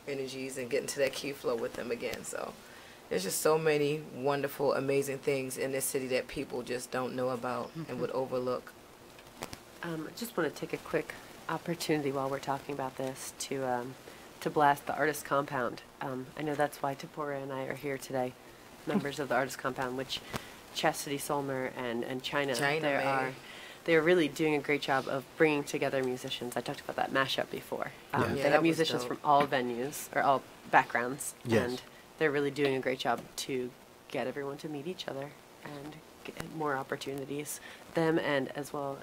energies and get into that key flow with them again. So there's just so many wonderful, amazing things in this city that people just don't know about and would overlook. I just want to take a quick opportunity while we're talking about this to blast the Artist Compound. I know that's why Teporah and I are here today, members of the Artist Compound, which Chastity Solmer and China they're really doing a great job of bringing together musicians. I talked about that mashup before. They have musicians from all venues or all backgrounds, and they're really doing a great job to get everyone to meet each other and get more opportunities. Them and as well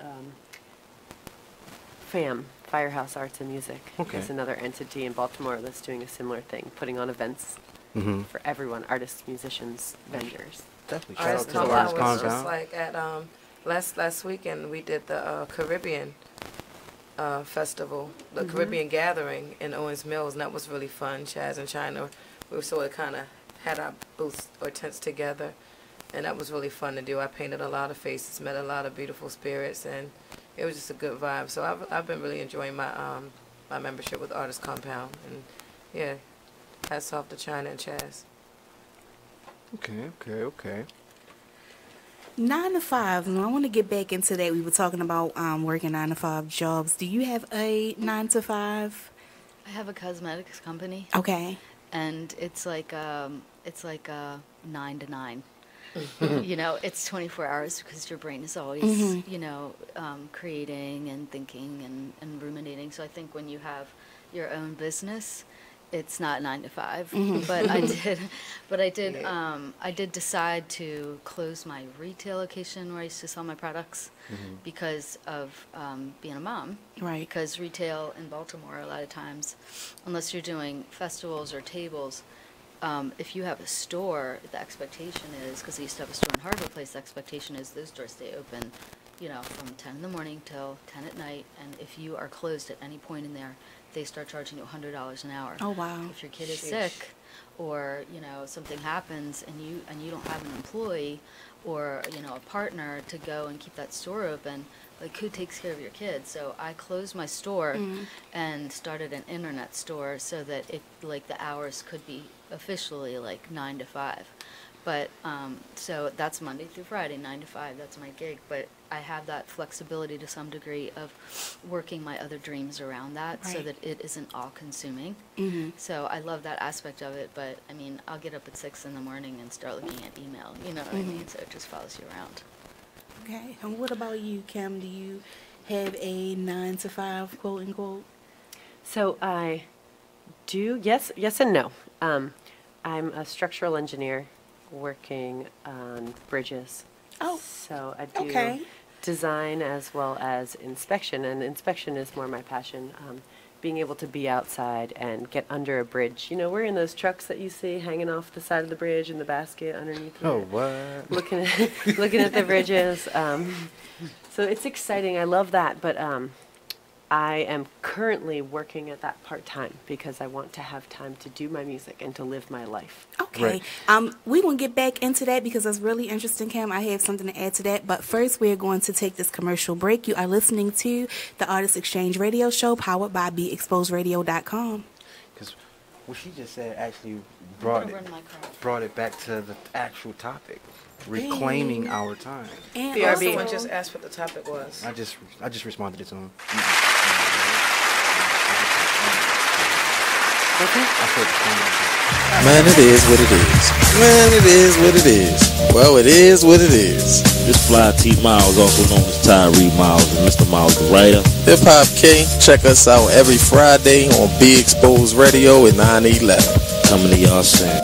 FAM, Firehouse Arts and Music, is another entity in Baltimore that's doing a similar thing, putting on events for everyone, artists, musicians, vendors. Definitely. Shout out to the Artist Compound. Just like at last weekend we did the Caribbean festival, the Caribbean Gathering in Owens Mills, and that was really fun. Chaz and China, we sort of kind of had our booths or tents together, and that was really fun to do. I painted a lot of faces, met a lot of beautiful spirits, and it was just a good vibe. So I've been really enjoying my my membership with Artist Compound, and yeah, hats off to China and Chaz. Okay. 9 to 5. And I want to get back into that. We were talking about working 9 to 5 jobs. Do you have a 9 to 5? I have a cosmetics company. Okay. And it's like 9 to 9. You know, it's 24 hours because your brain is always, you know, creating and thinking and ruminating. So I think when you have your own business, it's not 9 to 5. But I did decide to close my retail location where I used to sell my products because of being a mom. Right. Because retail in Baltimore, a lot of times, unless you're doing festivals or tables, if you have a store, the expectation is, because I used to have a store in Harbor Place, the expectation is those doors stay open, you know, from 10 in the morning till 10 at night. And if you are closed at any point in there, they start charging you $100 an hour. Oh, wow. If your kid is sick or, you know, something happens and you don't have an employee or, you know, a partner to go and keep that store open, like, who takes care of your kids? So I closed my store and started an internet store so that the hours could be officially like 9 to 5. But so that's Monday through Friday, 9 to 5. That's my gig. But I have that flexibility to some degree of working my other dreams around that, so that it isn't all consuming. So I love that aspect of it. But I mean, I'll get up at 6 in the morning and start looking at email. You know what I mean? So it just follows you around. Okay. And what about you, Kim? Do you have a 9 to 5, quote unquote? So I do. Yes and no. I'm a structural engineer working on bridges. Oh. So I do design as well as inspection, and inspection is more my passion. Being able to be outside and get under a bridge. You know, we're in those trucks that you see hanging off the side of the bridge in the basket underneath. Oh, what? Looking at the bridges. So it's exciting. I love that, but I am currently working at that part-time because I want to have time to do my music and to live my life. Okay. We're going to get back into that because that's really interesting, Cam. I have something to add to that. But first, we're going to take this commercial break. You are listening to the Artist Exchange radio show powered by BeExposedRadio.com. Because what she just said actually brought it back to the actual topic. Reclaiming our time. And BRB. Someone just asked what the topic was. I just responded to him. Man, it is what it is. Man, it is what it is. Well, it is what it is. This fly T Miles, also known as Tyree Miles, and Mr. Miles the writer. Hip Hop K. Check us out every Friday on Be Exposed Radio at 9/11. Coming to y'all soon.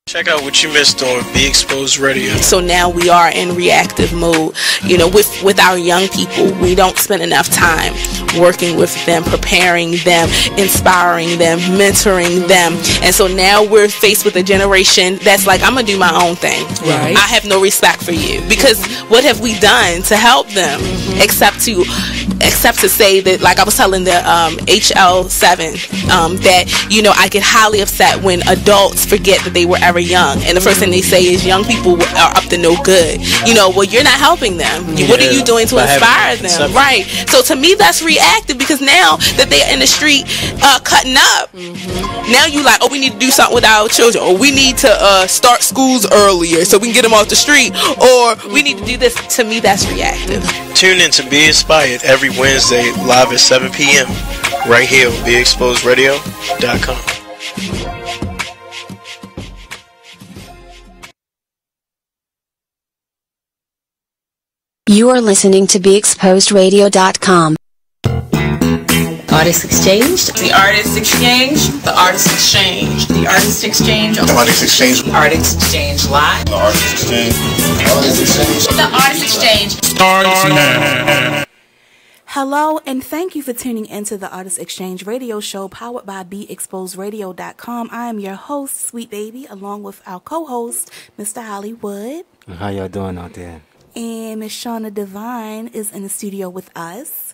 Check out what you missed on Be Exposed Radio. So now we are in reactive mode. You know, with our young people, we don't spend enough time working with them, preparing them, inspiring them, mentoring them. And so now we're faced with a generation that's like, I'm going to do my own thing. Right. I have no respect for you. Because what have we done to help them except to say that, like I was telling the HL7, that, you know, I get highly upset when adults forget that they were ever young, and the first thing they say is young people are up to no good. You know, well, you're not helping them. What are you doing to inspire them? Right. So to me, that's reactive, because now that they're in the street cutting up, now you like, oh, we need to do something with our children, or we need to start schools earlier so we can get them off the street, or we need to do this. To me, that's reactive. Tune in to Be Inspired every Wednesday live at 7 p.m. right here on BeExposedRadio.com. You are listening to BeExposedRadio.com. Artist Exchange. The Artist Exchange. The Artist Exchange. The Artist Exchange. The Artist Exchange. Artist Exchange Live. The Artist Exchange. The Artist Exchange. The Artist Exchange. Hello, and thank you for tuning into the Artist Exchange radio show powered by BeExposedRadio.com. I am your host, Sweet Baby, along with our co-host, Mr. HullyWood. How y'all doing out there? And Miss Shawna Divine is in the studio with us.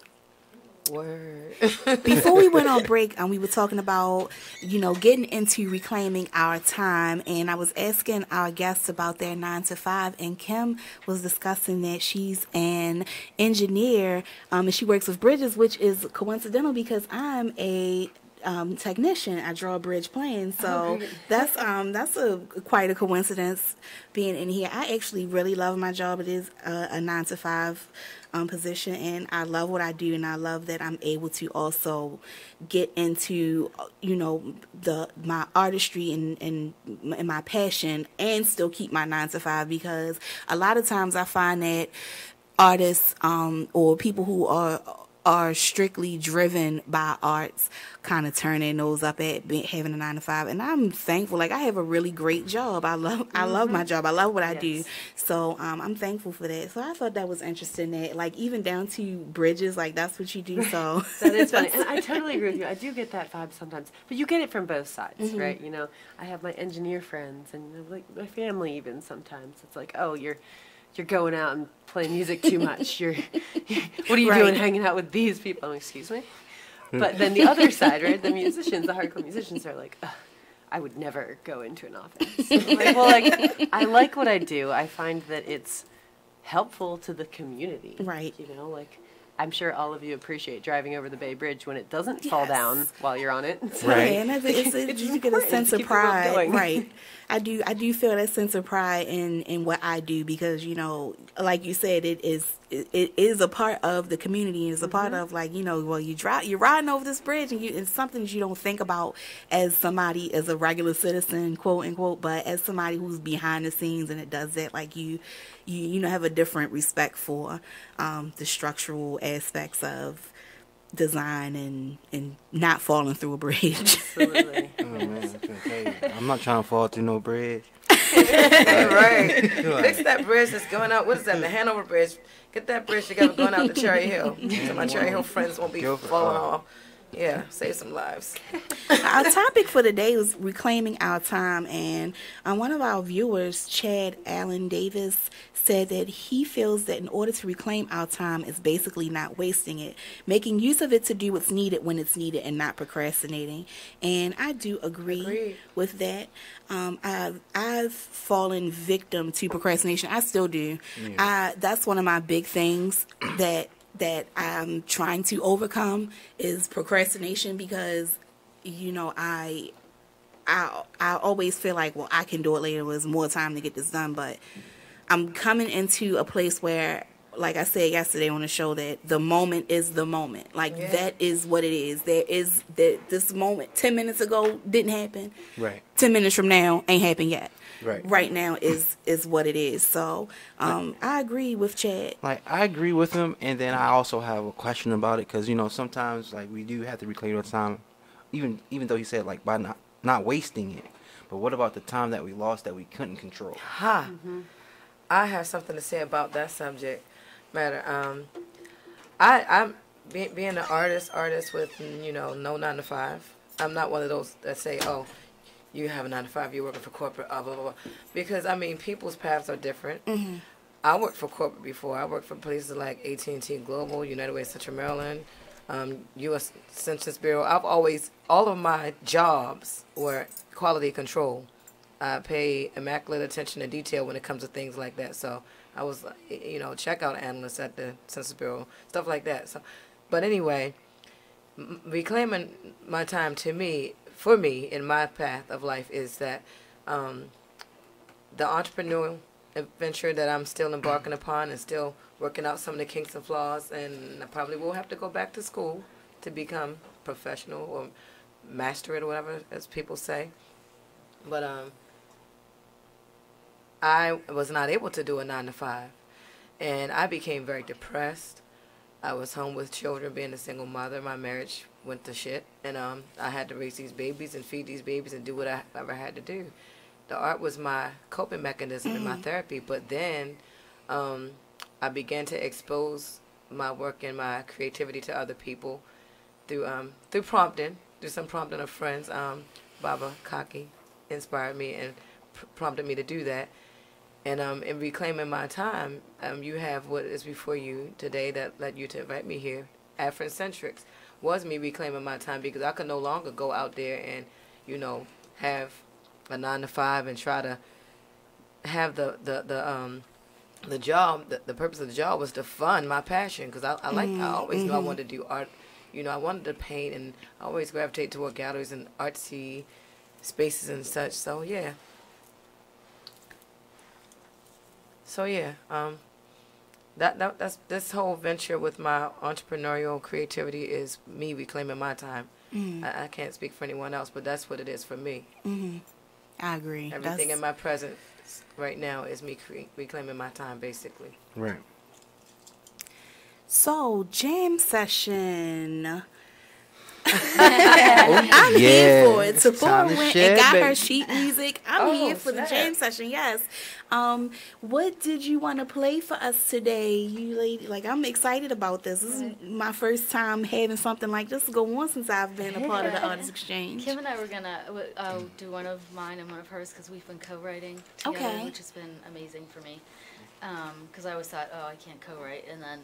Word. Before we went on break, we were talking about, getting into reclaiming our time, and I was asking our guests about their 9 to 5, and Kim was discussing that she's an engineer, and she works with bridges, which is coincidental because I'm a technician. I draw bridge plans, so that's quite a coincidence being in here. I actually really love my job. It is a 9 to 5 position, and I love what I do, and I love that I'm able to also get into my artistry and my passion, and still keep my 9 to 5, because a lot of times I find that artists or people who are strictly driven by arts kind of turn their nose up at having a 9 to 5, and I'm thankful. Like, I have a really great job. I love my job. I love what I do. So I'm thankful for that. So I thought that was interesting that, like, even down to bridges, like, that's what you do. So that is funny, and I totally agree with you. I do get that vibe sometimes, but you get it from both sides, right? I have my engineer friends, and like my family even sometimes. It's like, oh, you're going out and playing music too much. What are you doing hanging out with these people? Excuse me? But then the other side, right? The musicians, the hardcore musicians are like, I would never go into an office. I like what I do. I find that it's helpful to the community. Right. I'm sure all of you appreciate driving over the Bay Bridge when it doesn't fall down while you're on it. Right. And you get a sense of pride. Right. I do feel that sense of pride in what I do, because, like you said, it is a part of the community. It's a part of, like, you're riding over this bridge, and it's something that you don't think about as a regular citizen, quote unquote, but as somebody who's behind the scenes, and it does that, like, you have a different respect for the structural aspects of design and not falling through a bridge. Absolutely. Oh, man, I'm not trying to fall through no bridge. Right. Fix that bridge that's going out. What is that? The Hanover Bridge. Get that bridge together going out to Cherry Hill. So my Cherry Hill friends won't be falling off. Yeah, save some lives. Our topic for today was reclaiming our time, and one of our viewers, Chad Allen Davis, said that he feels that in order to reclaim our time is basically not wasting it, making use of it to do what's needed when it's needed, and not procrastinating. And I do agree with that. I've fallen victim to procrastination. I still do. Yeah. That's one of my big things that I'm trying to overcome is procrastination, because I always feel like, well, I can do it later. There's more time to get this done, but I'm coming into a place where, like I said yesterday on the show, that the moment is the moment. Like, that is what it is. This moment 10 minutes ago didn't happen. Right. 10 minutes from now ain't happened yet. Right now is what it is. So I agree with Chad. Like, I agree with him, and then I also have a question about it, because sometimes, like, we do have to reclaim our time, even though he said, like, by not wasting it. But what about the time that we lost that we couldn't control? I have something to say about that subject matter. I'm being an artist with no 9 to 5. I'm not one of those that say, oh, you have a 9 to 5, you're working for corporate, blah, blah, blah. Because, people's paths are different. I worked for corporate before. I worked for places like AT&T Global, United Way Central Maryland, U.S. Census Bureau. All of my jobs were quality control. I pay immaculate attention to detail when it comes to things like that. So I was, checkout analyst at the Census Bureau, stuff like that. So, but anyway, reclaiming my time for me, in my path of life is that the entrepreneurial adventure that I'm still embarking upon and still working out some of the kinks and flaws, and I probably will have to go back to school to become professional or master it or whatever, as people say. But I was not able to do a 9 to 5. And I became very depressed. I was home with children, being a single mother. My marriage went to shit. And I had to raise these babies and feed these babies and do whatever I had to do. The art was my coping mechanism and my therapy. But then I began to expose my work and my creativity to other people through prompting, through some prompting of friends. Baba Kaki inspired me and prompted me to do that. And in reclaiming my time, you have what is before you today that led you to invite me here. Afrocentrics was me reclaiming my time because I could no longer go out there and, you know, have a 9-to-5 and try to have the job. The purpose of the job was to fund my passion because I always knew I wanted to do art. You know, I wanted to paint, and I always gravitate toward galleries and artsy spaces and such. So yeah. That's this whole venture with my entrepreneurial creativity is me reclaiming my time. I can't speak for anyone else, but that's what it is for me. I agree. Everything in my present right now is me reclaiming my time, basically. Right. So, jam session. I'm here for it. Teporah went and got her sheet music. I'm here for the jam session, yes. What did you want to play for us today, you lady? Like, I'm excited about this. This is my first time having something like this go on since I've been a part of the Artist Exchange. Kim and I were going to do one of mine and one of hers because we've been co-writing together, which has been amazing for me. Because I always thought, I can't co-write, and then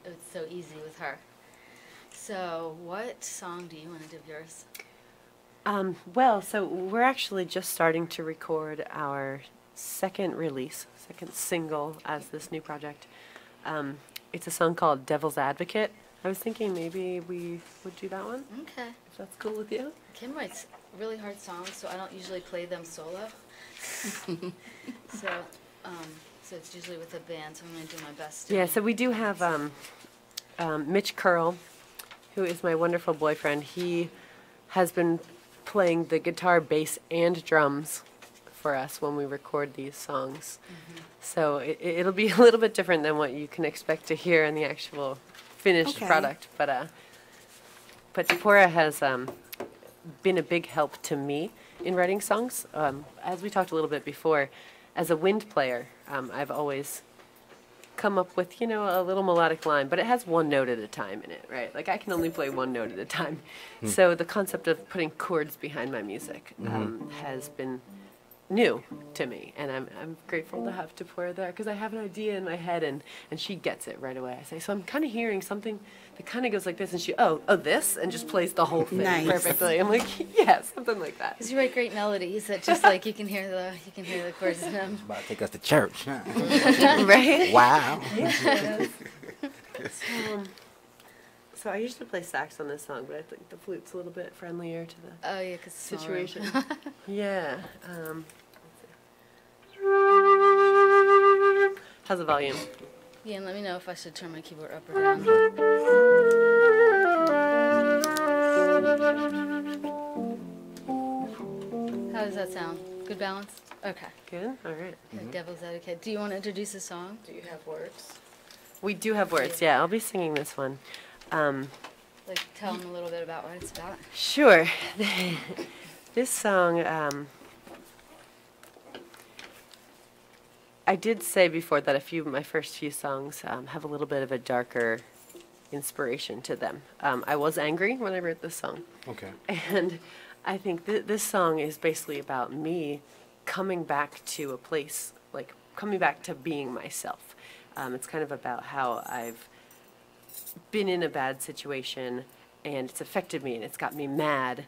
it's so easy with her. So, what song do you want to do of yours? Well, so we're actually just starting to record our second single as this new project. It's a song called Devil's Advocate. I was thinking maybe we would do that one. Okay. If that's cool with you. Kim writes really hard songs, so I don't usually play them solo. So it's usually with a band, so I'm going to do my best. Yeah, so we do have Mitch Curl, who is my wonderful boyfriend. He has been playing the guitar, bass, and drums for us when we record these songs. So it'll be a little bit different than what you can expect to hear in the actual finished product. But Teporah has been a big help to me in writing songs. As we talked a little bit before, as a wind player, I've always come up with, a little melodic line, but it has one note at a time in it, right? Like, I can only play one note at a time. So the concept of putting chords behind my music has been new to me, and I'm grateful to have Teporah there because I have an idea in my head, and she gets it right away. I say, so I'm kind of hearing something that kind of goes like this, and she, this, and just plays the whole thing perfectly. I'm like, yeah, something like that. Because you write great melodies that just like you can hear the chords in them. It's about to take us to church, huh? Right? Wow. So I usually play sax on this song, but I think the flute's a little bit friendlier to the cause situation. Yeah. How's the volume? Yeah, and let me know if I should turn my keyboard up or down. How does that sound? Good balance? Okay. Good? All right. Devil's Advocate. Do you want to introduce the song? Do you have words? We do have words, yeah. I'll be singing this one. Like, tell them a little bit about what it's about. Sure. This song, I did say before that my first few songs have a little bit of a darker inspiration to them. I was angry when I wrote this song. Okay. And I think this song is basically about me coming back to a place, like coming back to being myself. It's kind of about how I've been in a bad situation and it's affected me and it's got me mad,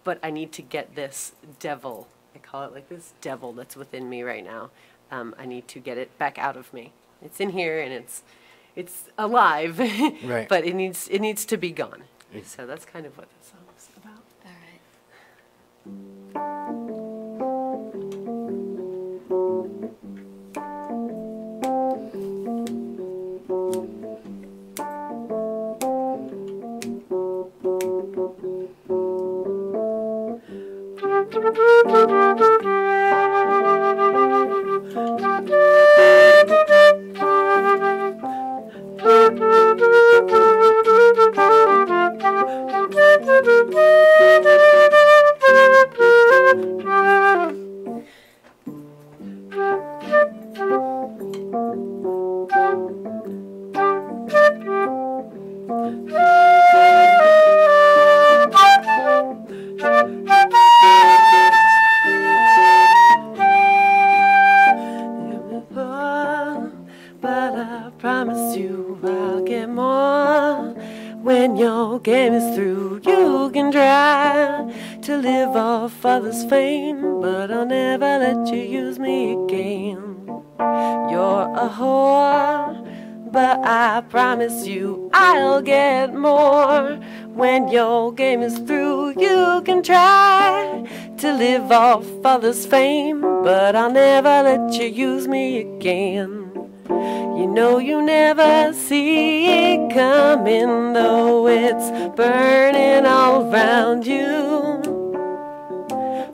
but I need to get this devil, I call it like this devil that's within me right now. I need to get it back out of me. It's in here and it's alive, right. But it needs to be gone. So that's kind of what this song is about. All right. is through, you can try to live off others' fame, but I'll never let you use me again. You're a whore, but I promise you I'll get more. When your game is through, you can try to live off others' fame, but I'll never let you use me again. You know you never see it coming, though it's burning all around you.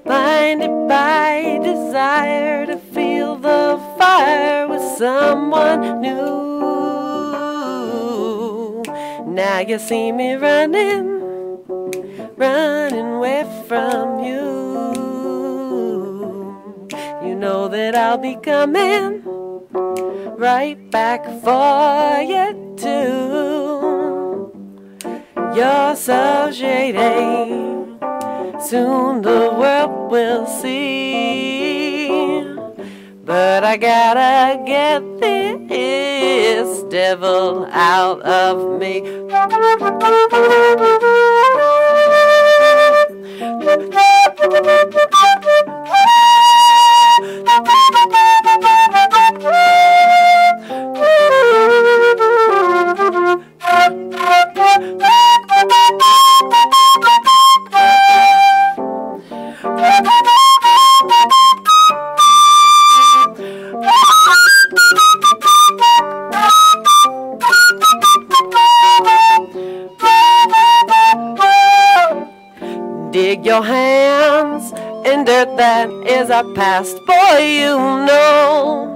Blinded by desire to feel the fire with someone new. Now you see me running away from you. You know that I'll be coming right back for you too. You're so shady, soon the world will see. But I gotta get this devil out of me. Dig your hands in dirt that is our past. Boy, you know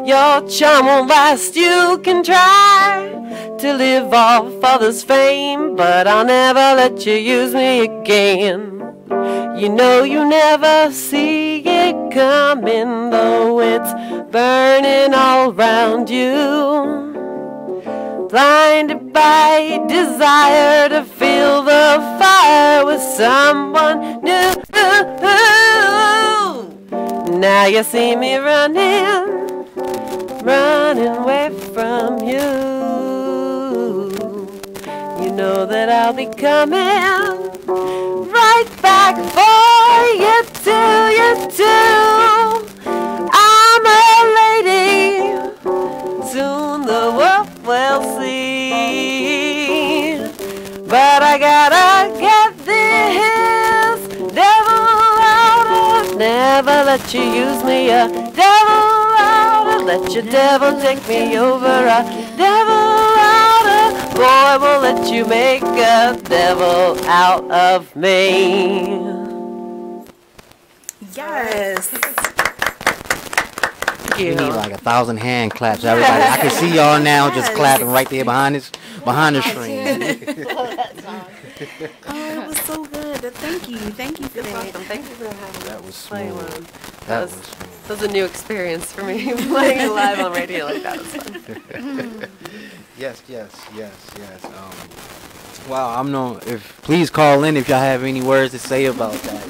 your charm won't last. You can try to live off others' fame, but I'll never let you use me again. You know you never see it coming, though it's burning all around you. Blinded by desire to feel the fire with someone new. Now you see me running away from you. You know that I'll be coming right back for you too. I'm a lady, soon the world will see. But I gotta get this devil out of. Never let you use me, a devil out of. Let your devil take me over, a devil out of. Boy, won't let you make a devil out of me. Yes. You need like 1,000 hand claps, everybody. I can see y'all now just clapping right there behind the screen. Oh, it was so good. Thank you for that. Thank you for having That was playing smooth. one. That was smooth. That was a new experience for me. Playing live on radio like that was fun. Yes. Wow, I'm no. Please call in if y'all have any words to say about that.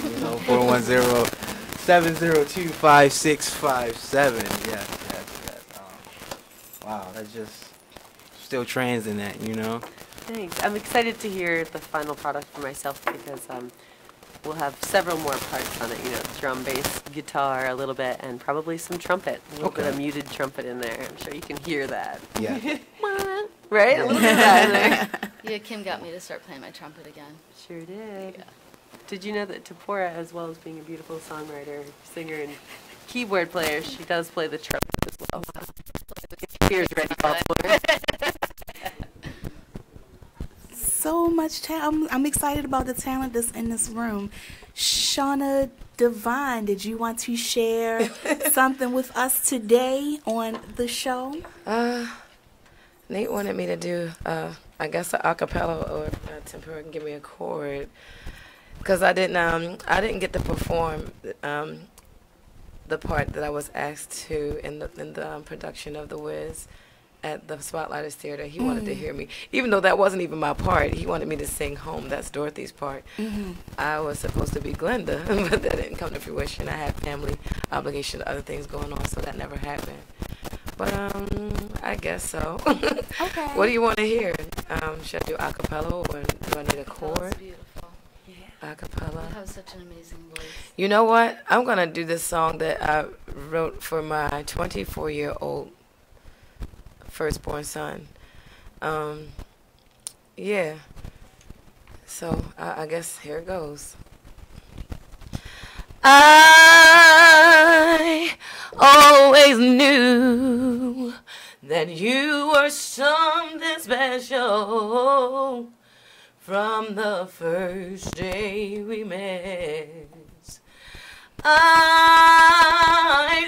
410-702-5657. Yes. Wow, that's just still trans in that, Thanks. I'm excited to hear the final product for myself because we'll have several more parts on it. Drum, bass, guitar, a little bit, and probably some trumpet. A little bit of muted trumpet in there. I'm sure you can hear that. Yeah. Right? A little bit of that in there. Yeah, Kim got me to start playing my trumpet again. Sure did. Yeah. Did you know that Teporah, as well as being a beautiful songwriter, singer, and keyboard player, she does play the trumpet as well? Here's ready for So much talent. I'm excited about the talent that's in this room. Shawna Divine, did you want to share something with us today on the show? Nate wanted me to do, I guess, an acapella or Teporah can give me a chord, because I didn't get to perform the part that I was asked to in the production of The Wiz at the Spotlighters Theater. He wanted to hear me, even though that wasn't even my part. He wanted me to sing Home. That's Dorothy's part. I was supposed to be Glenda, but that didn't come to fruition. I had family obligation, other things going on, so that never happened. but I guess so. Okay. What do you want to hear? Should I do acapella or do I need a chord? That's beautiful. Yeah. Acapella. You have such an amazing voice. You know what? I'm gonna do this song that I wrote for my 24-year-old firstborn son. Yeah. So I guess here it goes. I always knew that you were something special from the first day we met. I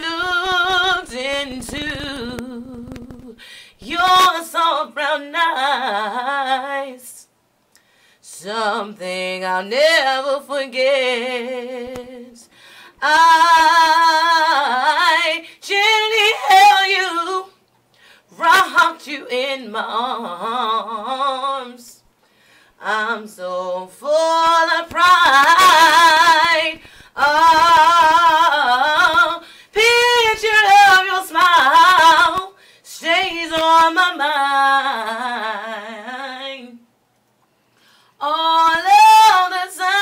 looked into your soft brown eyes, something I'll never forget. I gently held you, rocked you in my arms. I'm so full of pride. Oh, picture of your smile stays on my mind all of the time.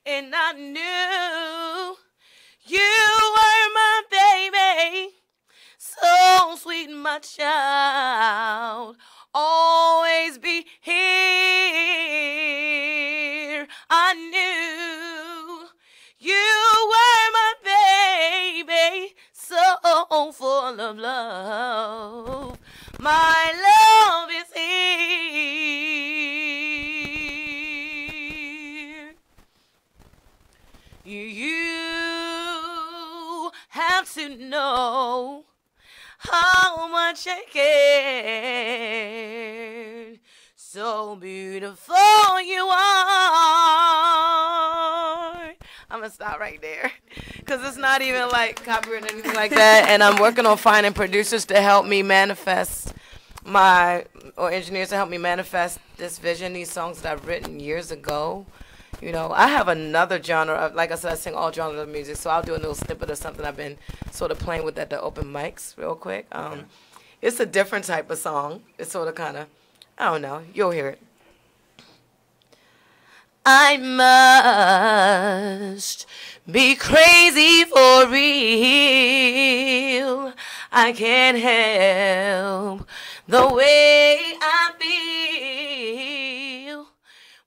And I knew you were my baby, so sweet, my child, always be here. I knew you were my baby, so full of love. My love is here. You have to know how much I cared. So beautiful you are. I'm gonna stop right there because it's not even like copyright or anything like that. And I'm working on finding producers to help me manifest or engineers to help me manifest this vision, these songs that I've written years ago. You know, I have another genre of, like I said, I sing all genres of music, so I'll do a little snippet of something I've been sort of playing with at the open mics real quick. It's a different type of song. It's sort of kind of, I don't know, you'll hear it. I must be crazy for real. I can't help the way I feel.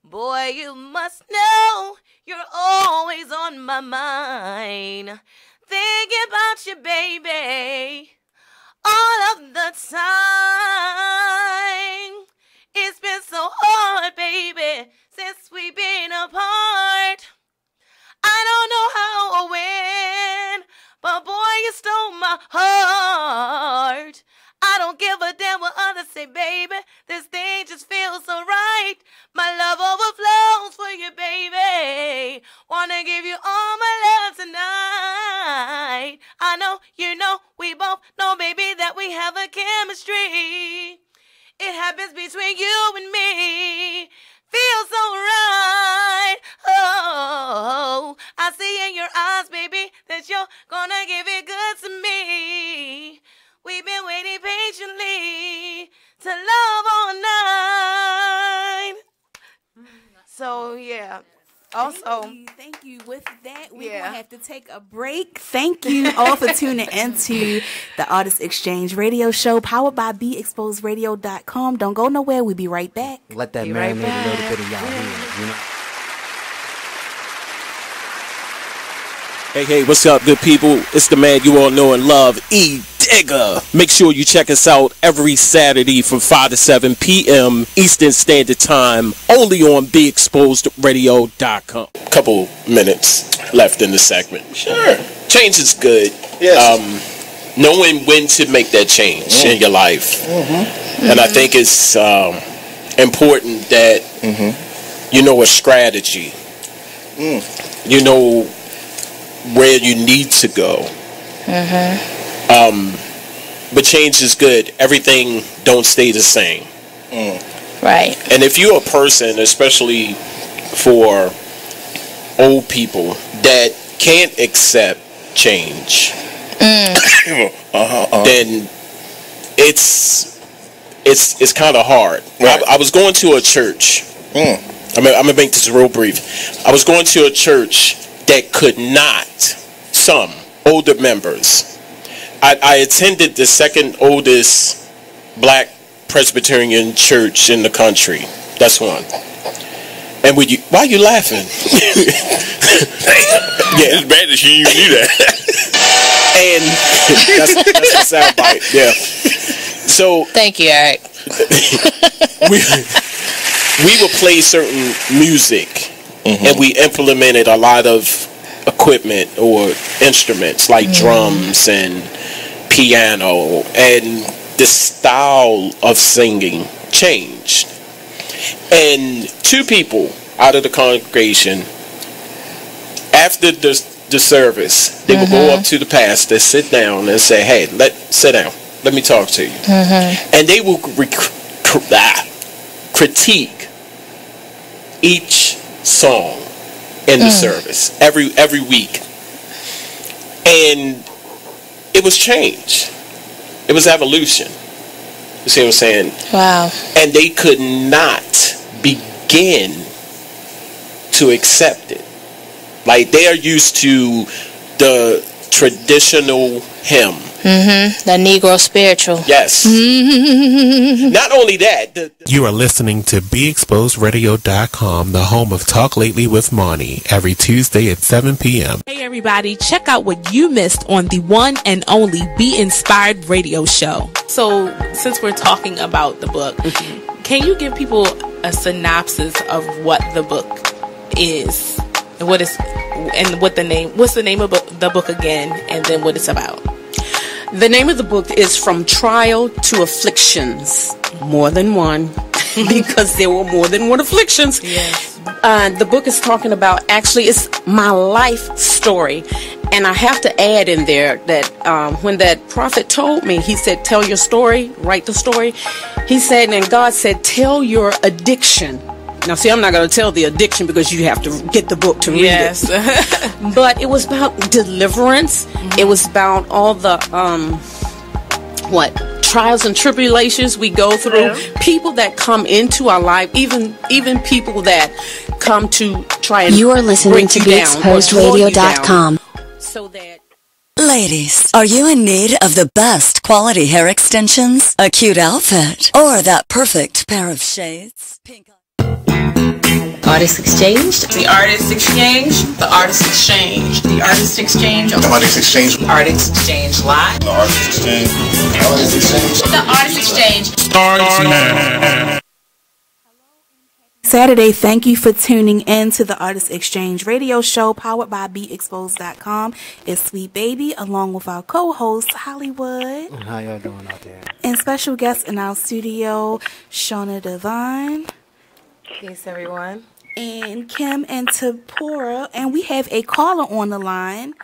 Boy, you must know you're always on my mind. Thinking about you, baby, all of the time. It's been so hard, baby, since we've been apart. I don't know how or when, but boy, you stole my heart. I don't give a damn what others say, baby. This thing just feels so right. My love overflows for you, baby. Wanna give you all my love tonight. I know, you know, we both know, baby, that we have a chemistry. It happens between you and me. Feels so right. Oh, I see in your eyes, baby, that you're gonna give it good to me. We've been waiting patiently to love all night. So, yeah. Also, thank you. With that, we're going to have to take a break. Thank you all for tuning into the Artist Exchange radio show powered by BeExposedRadio.com. Don't go nowhere. We'll be right back. Let that marinate a little bit of y'all here, you know. Hey, what's up, good people? It's the man you all know and love, E. Digger. Make sure you check us out every Saturday from 5 to 7 p.m. Eastern Standard Time, only on BeExposedRadio.com. Couple minutes left in the segment. Sure. Change is good. Yes. Knowing when to make that change in your life. And I think it's important that you know a strategy. You know where you need to go. But change is good. Everything don't stay the same. Right. And if you're a person, especially for old people, that can't accept change, then it's kind of hard. Right. I was going to a church. I'm gonna make this real brief. I was going to a church that could not. Some older members. I attended the second oldest black Presbyterian church in the country. That's one. And why are you laughing? Yeah, it's bad that you even knew that. And that's a soundbite. Yeah. So thank you, Eric. we would play certain music, and we implemented a lot of equipment or instruments like drums and piano, and the style of singing changed. And two people out of the congregation, after the service, they would go up to the pastor, sit down, and say, "Hey, sit down. Let me talk to you." And they will critique each song in the service every week, and it was change. It was evolution. You see what I'm saying? Wow. And they could not begin to accept it. Like, they are used to the traditional hymn. The Negro spiritual. Yes. Not only that. You are listening to BeExposedRadio.com, the home of Talk Lately with Monty, every Tuesday at 7 p.m. Hey everybody, check out what you missed on the one and only Be Inspired radio show. So, since we're talking about the book, can you give people a synopsis of what the book is? And what's the name of the book again, and then what it's about? The name of the book is From Trial to Afflictions. More than one, because there were more than one afflictions. Yes. The book is talking about, actually, it's my life story. And I have to add in there that when that prophet told me, he said, tell your story, write the story. He said, and God said, tell your addiction. Now, see, I'm not going to tell the addiction because you have to get the book to read it. But it was about deliverance. It was about all the, trials and tribulations we go through. People that come into our life, even people that come to try and you are listening to BeExposedRadio.com. So that. Ladies, are you in need of the best quality hair extensions, a cute outfit, or that perfect pair of shades? Artist Exchange, The Artist Exchange, The Artist Exchange, The Artist Exchange, The Artist Exchange, Artist Exchange Live, The Artist Exchange, The Artist Exchange, The Artist Exchange. Starts now. Saturday, thank you for tuning in to the Artist Exchange radio show powered by BeExposed.com. It's Sweet Baby along with our co-host HullyWood. How y'all doing out there? And special guest in our studio, Shawna Damonn. Peace, everyone. And Kim and Teporah. And we have a caller on the line.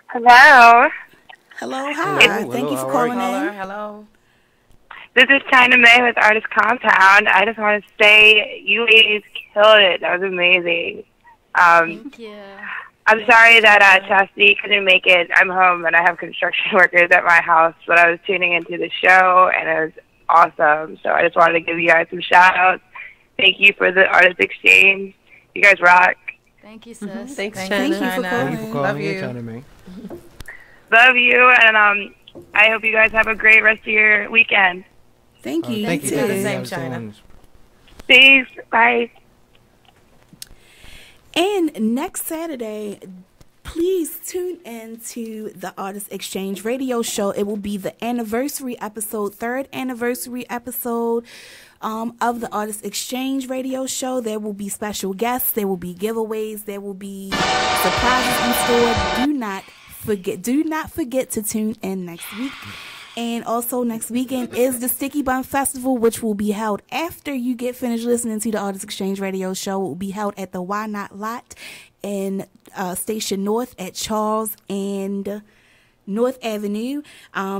Hello. Hello, hi. Thank you for calling in. Hello. This is China May with Artist Compound. I just want to say you ladies killed it. That was amazing. Thank you. I'm sorry that Chastity couldn't make it. I'm home and I have construction workers at my house, but I was tuning into the show and it was awesome. So I just wanted to give you guys some shout outs. Thank you for the Artist Exchange. You guys rock. Thank you, sis. Thanks, Thank China. you for calling. Thank you for calling Love in, you. China May. Love you, and I hope you guys have a great rest of your weekend. Thank you. Thank you. too. The same, China. Peace. Bye. And next Saturday, please tune in to the Artist Exchange radio show. It will be the anniversary episode, third anniversary episode of the Artist Exchange radio show. There will be special guests. There will be giveaways. There will be surprises in store. Do not forget to tune in next week. And also next weekend is the Sticky Bun Festival, which will be held after you get finished listening to the Artist Exchange radio show. It will be held at the Why Not Lot in Station North at Charles and North Avenue.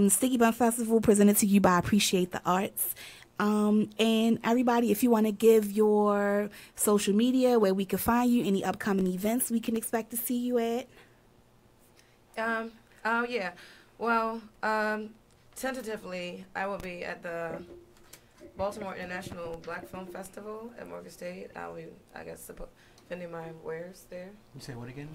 Sticky Bun Festival presented to you by Appreciate the Arts. And everybody, if you want to give your social media where we can find you, any upcoming events we can expect to see you at. Yeah. Well, tentatively, I will be at the Baltimore International Black Film Festival at Morgan State. I'll be, I guess, vending my wares there. You say what again?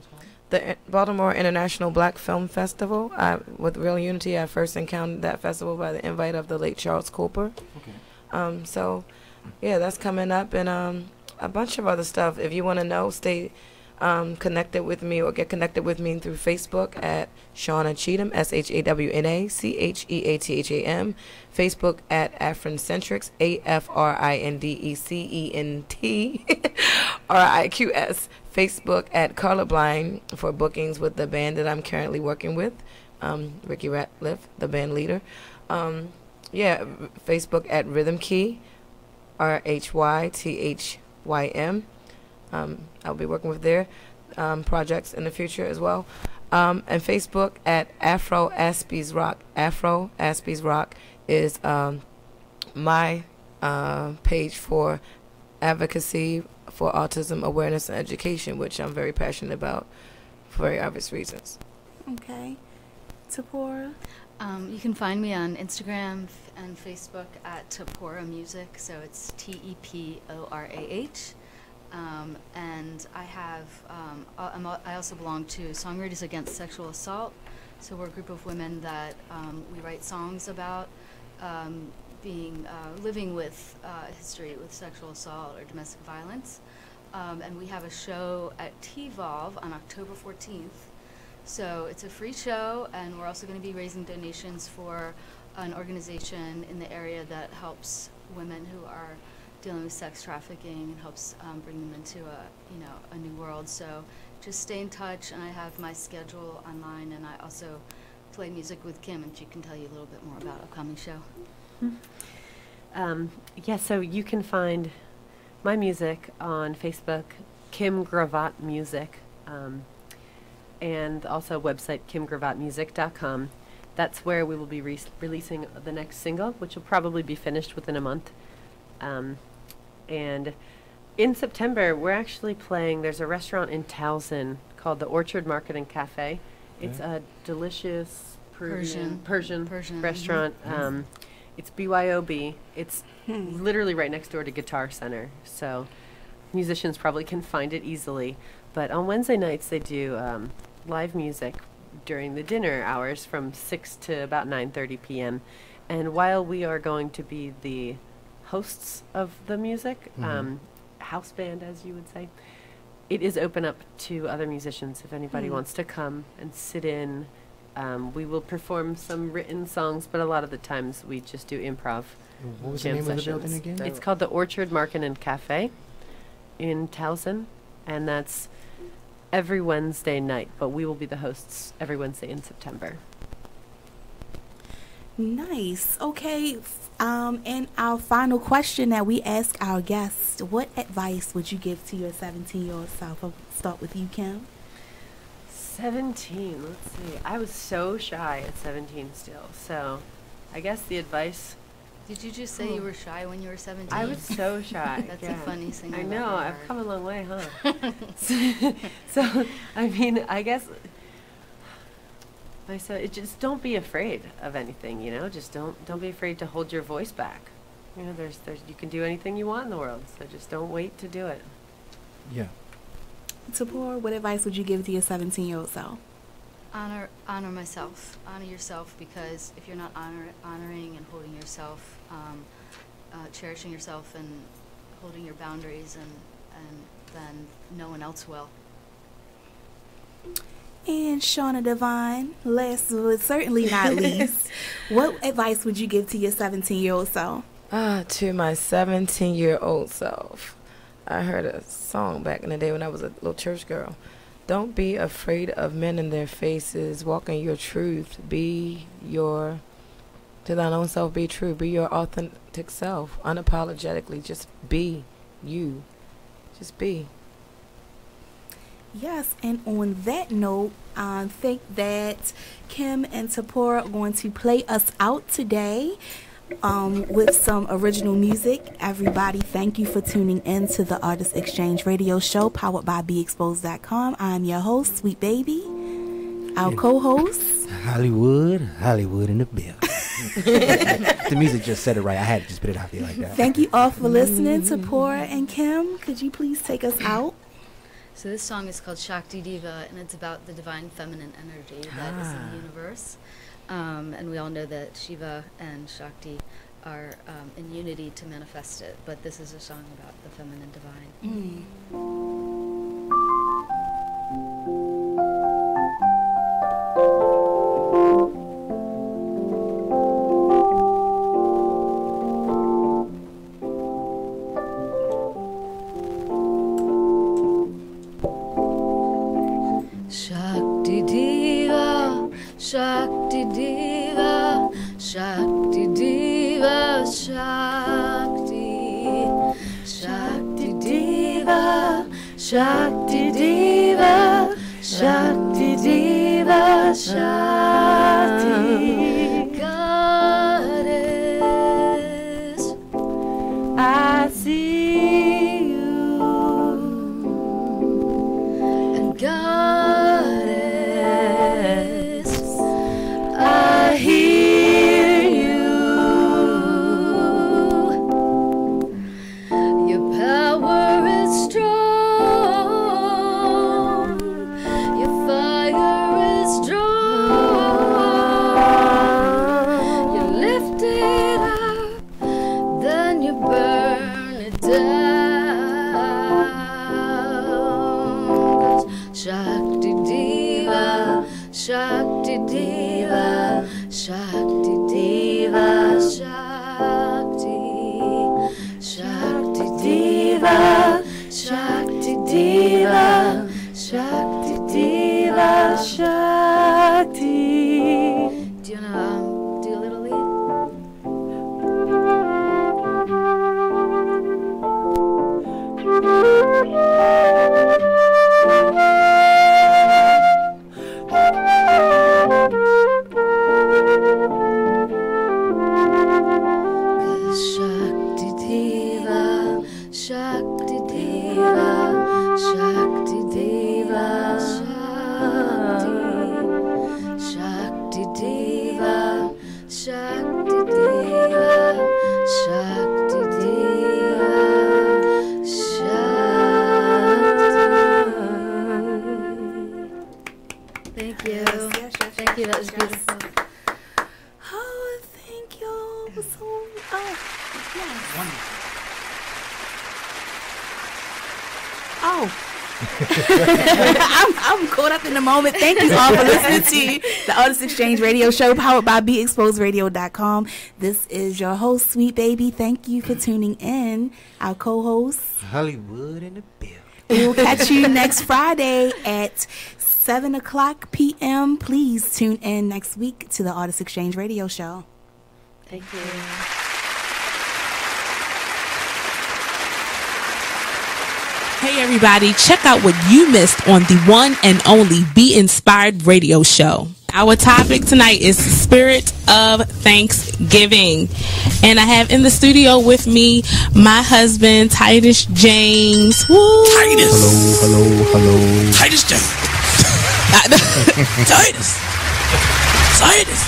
The Baltimore International Black Film Festival. With Real Unity, I first encountered that festival by the invite of the late Charles Cooper. Okay. So, yeah, that's coming up, and a bunch of other stuff. If you want to know, stay connected with me or get connected with me through Facebook at Shawna Cheatham, SHAWNA CHEATHAM. Facebook at Afrincentrics, AFRINDECENT Facebook at Colorblind for bookings with the band that I'm currently working with, Ricky Ratliff, the band leader. Facebook at Rhythm Key, RHYTHYM. I'll be working with their projects in the future as well. And Facebook at Afro Aspies Rock. Afro Aspies Rock is my page for advocacy for autism awareness and education, which I'm very passionate about for very obvious reasons. Okay. Teporah? You can find me on Instagram and Facebook at Teporah Music, so it's TEPORAH. And I have, I also belong to Songwriters Against Sexual Assault. So we're a group of women that we write songs about living with history with sexual assault or domestic violence. And we have a show at T-Volve on October 14th. So it's a free show, and we're also going to be raising donations for an organization in the area that helps women who are dealing with sex trafficking and helps bring them into a new world. So just stay in touch, and I have my schedule online, and I also play music with Kim, and she can tell you a little bit more about upcoming show. So you can find my music on Facebook, Kim Gravatt Music, and also website kimgravattmusic.com. That's where we will be releasing the next single, which will probably be finished within a month. And in September, we're actually playing, there's a restaurant in Towson called the Orchard Market and Cafe. It's a delicious Persian restaurant. It's BYOB. It's literally right next door to Guitar Center, so musicians probably can find it easily. But on Wednesday nights, they do live music during the dinner hours from 6 to about 9:30 p.m. And while we are going to be the hosts of the music, house band, as you would say, it is open up to other musicians if anybody wants to come and sit in. We will perform some written songs, but a lot of the times we just do improv. What was the name of the building again? It's called the Orchard Market and Cafe in Towson, and that's every Wednesday night, but we will be the hosts every Wednesday in September. Nice. Okay. And our final question that we ask our guests, what advice would you give to your 17-year-old self? I'll start with you, Kim. 17, let's see. I was so shy at 17 still, so I guess the advice... Did you just say you were shy when you were 17? I was so shy. That's the funniest thing I I've know, ever I've heard. come a long way, huh? So, I mean, I guess... I said, just don't be afraid of anything, you know? Just don't be afraid to hold your voice back. You know, there's you can do anything you want in the world, so just don't wait to do it. Yeah. Teporah, what advice would you give to your 17-year-old self? Honor myself. Honor yourself, because if you're not honoring and holding yourself, cherishing yourself and holding your boundaries, and then no one else will. And Shawna Devine, last but certainly not least, what advice would you give to your 17-year-old self? To my 17-year-old self, I heard a song back in the day when I was a little church girl. Don't be afraid of men in their faces. Walk in your truth. To thine own self be true. Be your authentic self. Unapologetically, just be you. Just be. Yes, and on that note, I think that Kim and Teporah are going to play us out today with some original music. Everybody, thank you for tuning in to the Artist Exchange radio show powered by BeExposed.com. I'm your host, Sweet Baby. Our co-host, HullyWood in the bill. The music just said it right. I had to just put it out there like that. Thank you all for listening. Teporah and Kim, could you please take us out? So this song is called Shakti Diva, and it's about the divine feminine energy that is in the universe. And we all know that Shiva and Shakti are in unity to manifest it, but this is a song about the feminine divine. Shakti Diva, Shakti Diva, Shakti Diva, Shakti, Shakti Diva, Shakti Diva, Shakti Diva, Shakti. Goddess, I see you, and Goddess, I hear you. Your power is strong. Your fire is strong. You lift it up, then you burn it down. 'Cause Shakti Diva, Shakti Diva, Shakti Diva, Shakti, Shakti Diva, Shakti Diva, Shakti Diva, Shakti. Do you wanna do a little lead? Shakti Diva, Shakti Diva, Shakti Diva, Shakti, Shakti Diva, Shakti Diva, Shakti Diva, Shakti. Thank you. Thank you. That was beautiful. Oh, thank you. So, yes. Oh. I'm caught up in the moment. Thank you all for listening to the Artist Exchange radio show powered by BeExposedRadio.com. This is your host, Sweet Baby. Thank you for tuning in. Our co-host, HullyWood in the bill. We will catch you next Friday at 7:00 p.m. Please tune in next week to the Artist Exchange radio show. Thank you. Hey everybody, check out what you missed on the one and only Be Inspired radio show. Our topic tonight is Spirit of Thanksgiving. And I have in the studio with me my husband, Titus James. Woo! Titus. Hello. Titus James. Titus.